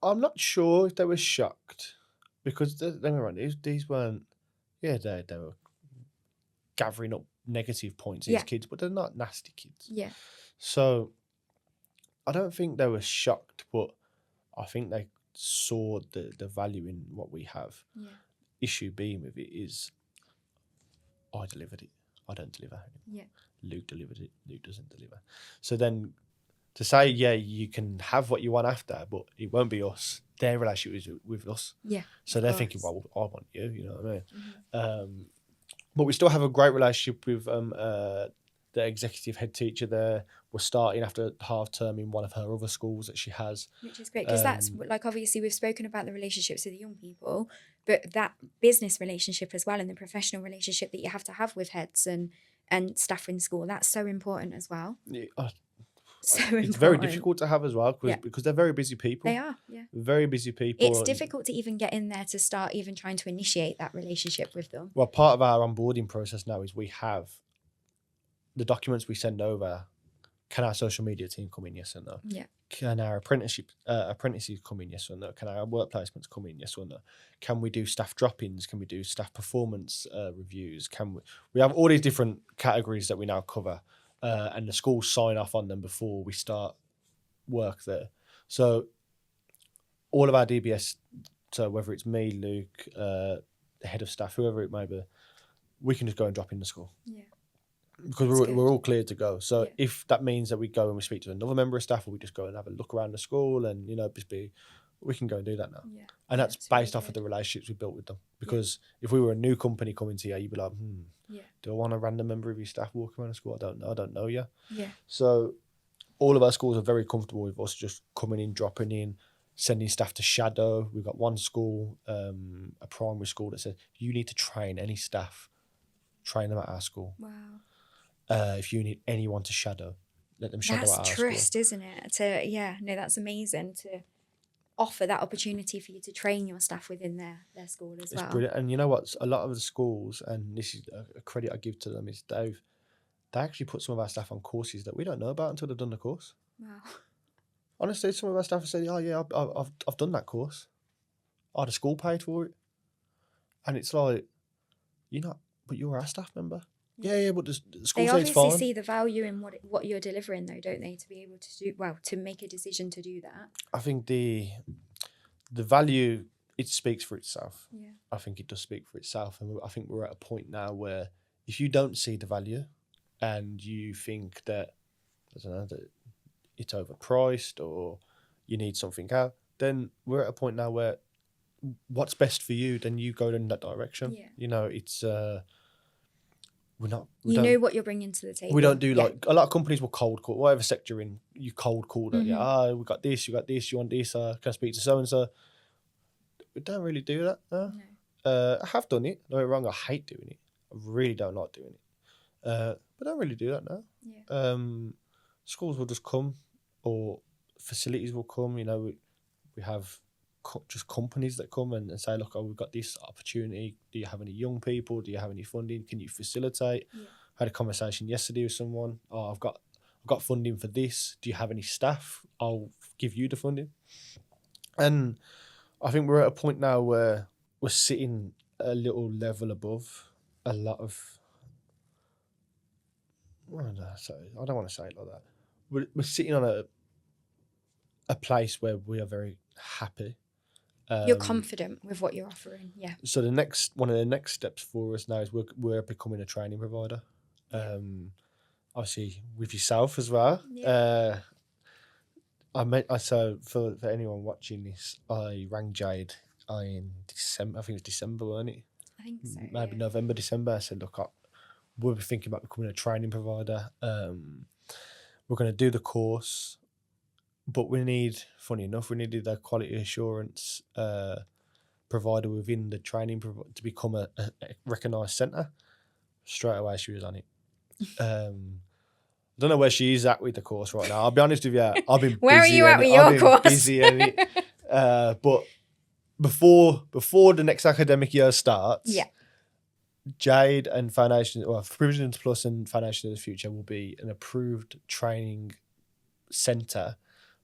I'm not sure if they were shocked because don't get me wrong, these weren't. Yeah, they were gathering up negative points. These kids, but they're not nasty kids. Yeah. So I don't think they were shocked, but I think they saw the value in what we have. Yeah. Issue being with it is I delivered it. I don't deliver. Yeah. Luke delivered it. Luke doesn't deliver. So then to say, yeah, you can have what you want after, but it won't be us. Their relationship is with us. Yeah. So they're thinking, well, I want you. You know what I mean? Mm-hmm. But we still have a great relationship with the executive head teacher there. We're starting after half term in one of her other schools that she has. Which is great because that's like, obviously we've spoken about the relationships with the young people, but that business relationship as well and the professional relationship that you have to have with heads and staff in school, that's so important as well. Yeah, so important. It's very difficult to have as well because they're very busy people. They are, yeah. Very busy people. It's difficult to even get in there to start even trying to initiate that relationship with them. Well, part of our onboarding process now is we have the documents we send over. Can our social media team come in? Yes or no? Yeah. Can our apprentices come in? Yes or no? Can our work placements come in? Yes or no? Can we do staff drop-ins? Can we do staff performance reviews? We have all these different categories that we now cover, and the schools sign off on them before we start work there. So all of our DBS, so whether it's me, Luke, the head of staff, whoever it may be, we can just go and drop in the school. Yeah. Because we're all cleared to go. So if that means that we go and we speak to another member of staff, or we just go and have a look around the school and, we can go and do that now. Yeah. And that's based off of the relationships we built with them. Because if we were a new company coming to you, you'd be like, do I want a random member of your staff walking around the school? I don't know you. Yeah. So all of our schools are very comfortable with us just coming in, dropping in, sending staff to shadow. We've got one school, a primary school, that said, you need to train any staff, train them at our school. Wow. If you need anyone to shadow, let them shadow at our school. That's trust, isn't it? That's amazing to offer that opportunity for you to train your staff within their school as well. It's brilliant. And you know what? A lot of the schools, and this is a credit I give to them, is they actually put some of our staff on courses that we don't know about until they've done the course. Wow. Honestly, some of our staff have said, oh yeah, I've done that course. Oh, the school paid for it. And it's like, but you're our staff member. Yeah, but the school they says fine. obviously see the value in what you're delivering, though, don't they? To be able to to make a decision to do that. I think the value, it speaks for itself. Yeah. I think it does speak for itself, and I think we're at a point now where if you don't see the value, and you think that that it's overpriced or you need something out, then we're at a point now where what's best for you, then you go in that direction. Yeah. It's. We know what you're bringing to the table. We don't do like a lot of companies will cold call, whatever sector you're in, you cold call them. We got this, you got this, you want this, can I speak to so and so? We don't really do that. No. I have done it, don't get me wrong, I hate doing it. I really don't like doing it. But I don't really do that now. Yeah. Schools will just come, or facilities will come, we have just companies that come and say, look, we've got this opportunity. Do you have any young people? Do you have any funding? Can you facilitate? Yeah. I had a conversation yesterday with someone. Oh, I've got funding for this. Do you have any staff? I'll give you the funding. And I think we're at a point now where we're sitting a little level above a lot of. I don't want to say it like that. We're sitting on a place where we are very happy. You're confident with what you're offering, yeah. So one of the next steps for us now is we're becoming a training provider. Obviously with yourself as well. Yeah. So for anyone watching this, I rang Jade in December. I think it was December, wasn't it? I think so. maybe Yeah. November, December. I said, look, we'll be thinking about becoming a training provider. We're going to do the course, but funny enough, we needed a quality assurance provider within the training to become a recognised centre. Straight away, she was on it. I don't know where she is at with the course right now. I'll be honest with you, I've been Where busy. are you at with your course? But before the next academic year starts, Yeah. Jade and Provisions Plus and Foundation of the Future will be an approved training centre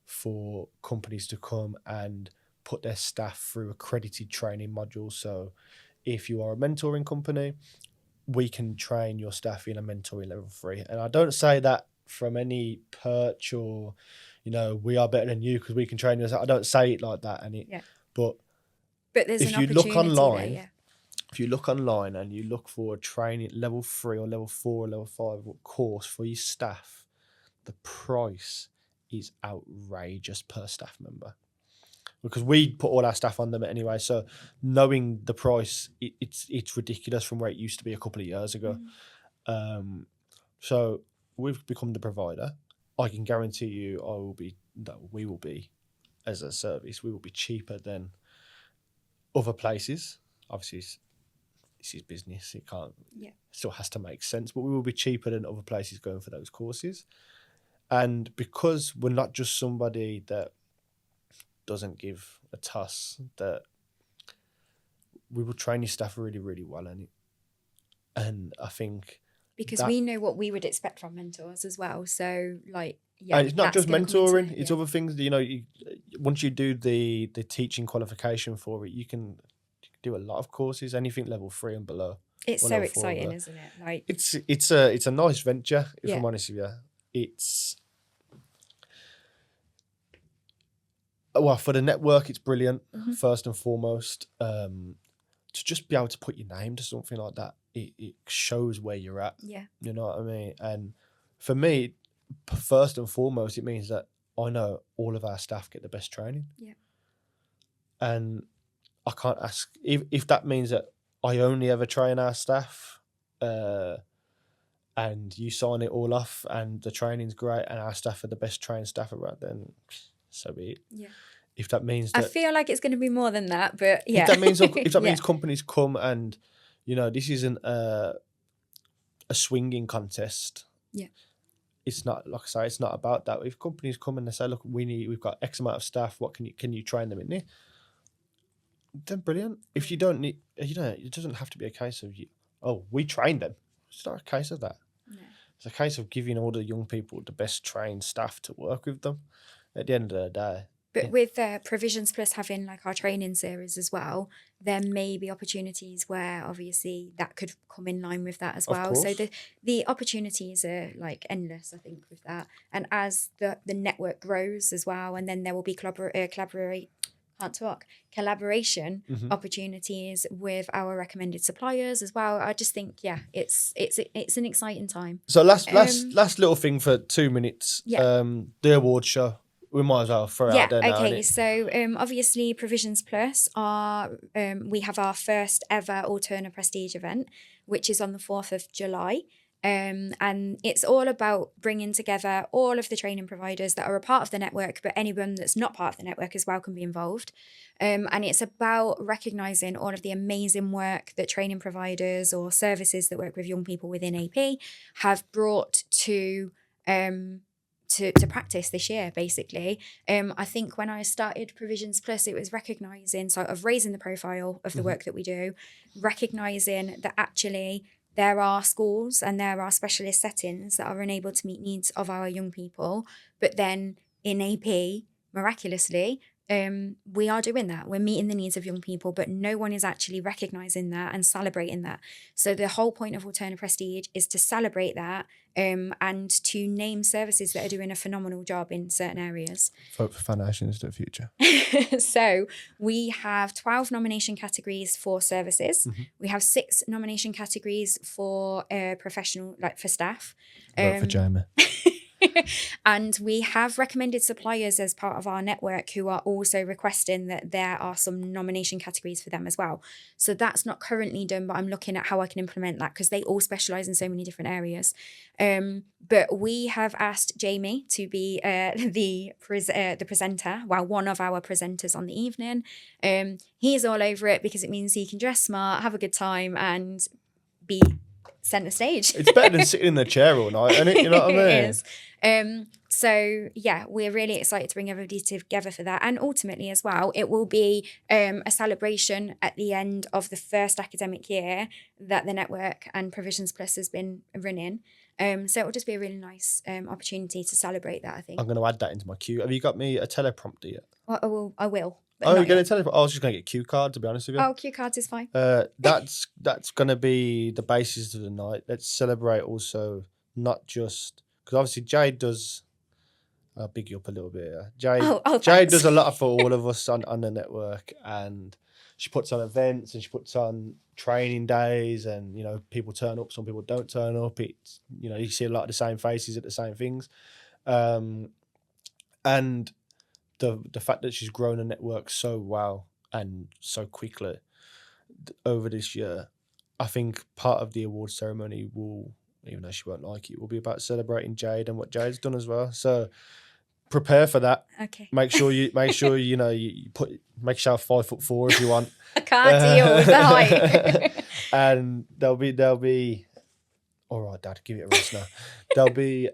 for companies to come and put their staff through accredited training modules. So if you are a mentoring company, we can train your staff in a mentoring level 3. And I don't say that from any perch or, we are better than you because we can train you. I don't say it like that. But there's if an you look opportunity online, there, if you look online and you look for a training level 3 or level 4 or level 5 course for your staff, the price is outrageous per staff member. Because we put all our staff on them anyway, so knowing the price, it's ridiculous from where it used to be a couple of years ago. So we've become the provider. I can guarantee you, we will be, as a service, we will be cheaper than other places. Obviously, this is business; it can't. Yeah. Still has to make sense, but we will be cheaper than other places going for those courses. And because we're not just somebody that doesn't give a toss, that we will train your staff really, really well in it. And I think because we know what we would expect from mentors as well. So and it's not just mentoring; it's other things. Once you do the teaching qualification for it, you can do a lot of courses, anything level 3 and below. It's so exciting, isn't it? It's a nice venture. If I'm honest with you, it's. Well, for the network, it's brilliant, first and foremost. To just be able to put your name to something like that, it shows where you're at. Yeah. You know what I mean? And for me, first and foremost, it means that I know all of our staff get the best training. Yeah. And I can't ask, if that means that I only ever train our staff, and you sign it all off and the training's great and our staff are the best trained staff around, then so be it. Yeah. If that means that, I feel like it's going to be more than that, but yeah. If that means companies come and, this isn't a swinging contest. Yeah. It's not, like I say, it's not about that. If companies come and they say, look, we've got X amount of staff, what can you train them in there? Then brilliant. If you don't need, it doesn't have to be a case of we train them. It's not a case of that. No. It's a case of giving all the young people the best trained staff to work with them at the end of the day. But with Provisions Plus having our training series as well, there may be opportunities where obviously that could come in line with that as well. So the opportunities are endless, I think, with that. And as the network grows as well, and then there will be collaboration opportunities with our recommended suppliers as well. I just think, it's an exciting time. So last little thing for 2 minutes. Yeah. The award show. We might as well throw it out there now. Okay. So obviously Provisions Plus we have our first ever Alterna Prestige event, which is on the 4th of July. And it's all about bringing together all of the training providers that are a part of the network, but anyone that's not part of the network as well can be involved. And it's about recognising all of the amazing work that training providers or services that work with young people within AP have brought to practice this year, basically. I think when I started Provisions Plus, it was recognising, sort of raising the profile of the work that we do, recognising that actually there are schools and there are specialist settings that are unable to meet needs of our young people. But then in AP, miraculously, we are doing that. We're meeting the needs of young people, but no one is actually recognising that and celebrating that. So the whole point of Alterna Prestige is to celebrate that and to name services that are doing a phenomenal job in certain areas. Vote for Foundations for the Future. So we have 12 nomination categories for services. We have 6 nomination categories for professional, for staff. Vote for Jamie. And we have recommended suppliers as part of our network who are also requesting that there are some nomination categories for them as well. So that's not currently done, but I'm looking at how I can implement that because they all specialise in so many different areas. But we have asked Jamie to be the presenter, well, one of our presenters on the evening. He's all over it because it means he can dress smart, have a good time, and be centre stage. It's better than sitting in the chair all night, isn't it? You know what I mean? It is. So yeah, we're really excited to bring everybody together for that. And ultimately as well, it will be a celebration at the end of the first academic year that the Network and Provisions Plus has been running. So it will just be a really nice opportunity to celebrate that, I think. I'm going to add that into my queue. Have you got me a teleprompter yet? I will. Oh, you're going to teleprompter? I was just going to get cue card, to be honest with you. Oh, cue cards is fine. That's going to be the basis of the night. Let's celebrate also, not just... Because obviously Jade does... I'll big you up a little bit here. Jade does a lot for all of us on the network, and she puts on events and she puts on training days, and you know, people turn up, some people don't turn up. It's, you know, you see a lot of the same faces at the same things, and the fact that she's grown a network so well and so quickly over this year, I think part of the award ceremony will, even though she won't like it, will be about celebrating Jade and what Jade's done as well. So prepare for that. Okay. Make sure you know you make yourself 5'4" if you want. I can't deal with the height. And there'll be all right, Dad, give it a rest now. There'll be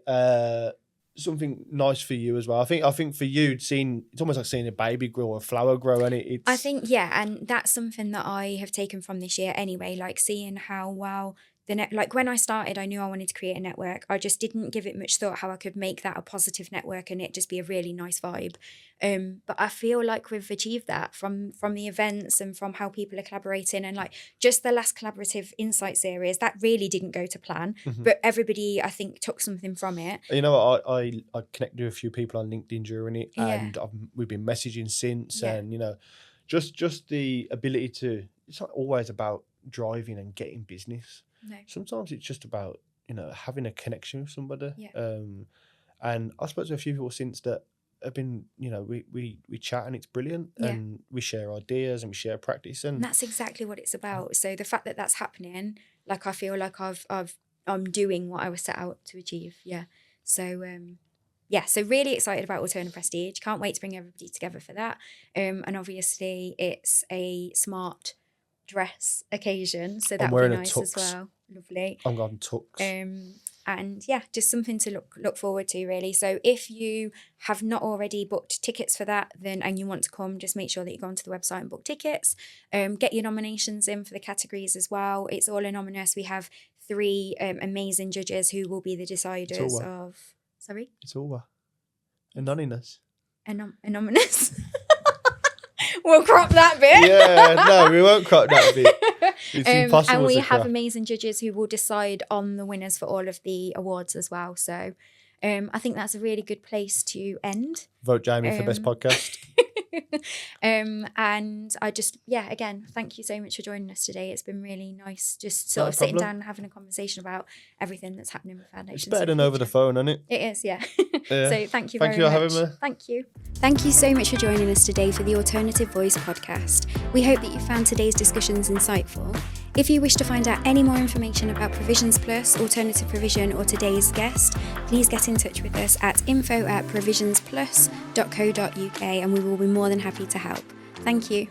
something nice for you as well. I think for you, it's almost like seeing a baby grow or a flower grow, and it's... I think, yeah, and that's something that I have taken from this year anyway, like seeing how well like when I started, I knew I wanted to create a network. I just didn't give it much thought how I could make that a positive network and it just be a really nice vibe. But I feel like we've achieved that from the events and from how people are collaborating, and like just the last collaborative insight series that really didn't go to plan, but everybody I think took something from it. You know what, I connected with a few people on LinkedIn during it, and we've been messaging since, and you know, just the ability to, it's not always about driving and getting business. No. Sometimes it's just about, you know, having a connection with somebody. Yeah. And I spoke to a few people since that have been, you know, we chat and it's brilliant, and we share ideas and we share practice, and that's exactly what it's about. So the fact that that's happening, like I feel like I'm doing what I was set out to achieve. Yeah. So so really excited about Alterna Prestige. Can't wait to bring everybody together for that. And obviously it's a smart dress occasion, so that would be nice as well. Lovely. I'm going tux. And yeah, just something to look forward to, really. So if you have not already booked tickets for that, then and you want to come, just make sure that you go onto the website and book tickets. Get your nominations in for the categories as well. It's all anonymous. We have 3 amazing judges who will be the deciders of... Sorry? It's all anonymous. Anonymous. We'll crop that bit. Yeah, no, we won't crop that bit. It's impossible. And we to have crop. amazing judges who will decide on the winners for all of the awards as well. So I think that's a really good place to end. Vote Jamie for best podcast. And I just, again, thank you so much for joining us today. It's been really nice just sort of sitting down and having a conversation about everything that's happening with Foundations. It's better than over the phone, isn't it? It is, yeah. So thank you very much. Thank you for having me. Thank you. Thank you so much for joining us today for the Alternative Voice podcast. We hope that you found today's discussions insightful. If you wish to find out any more information about Provisions Plus, Alternative Provision, or today's guest, please get in touch with us at info@provisionsplus.co.uk, and we will be more than happy to help. Thank you.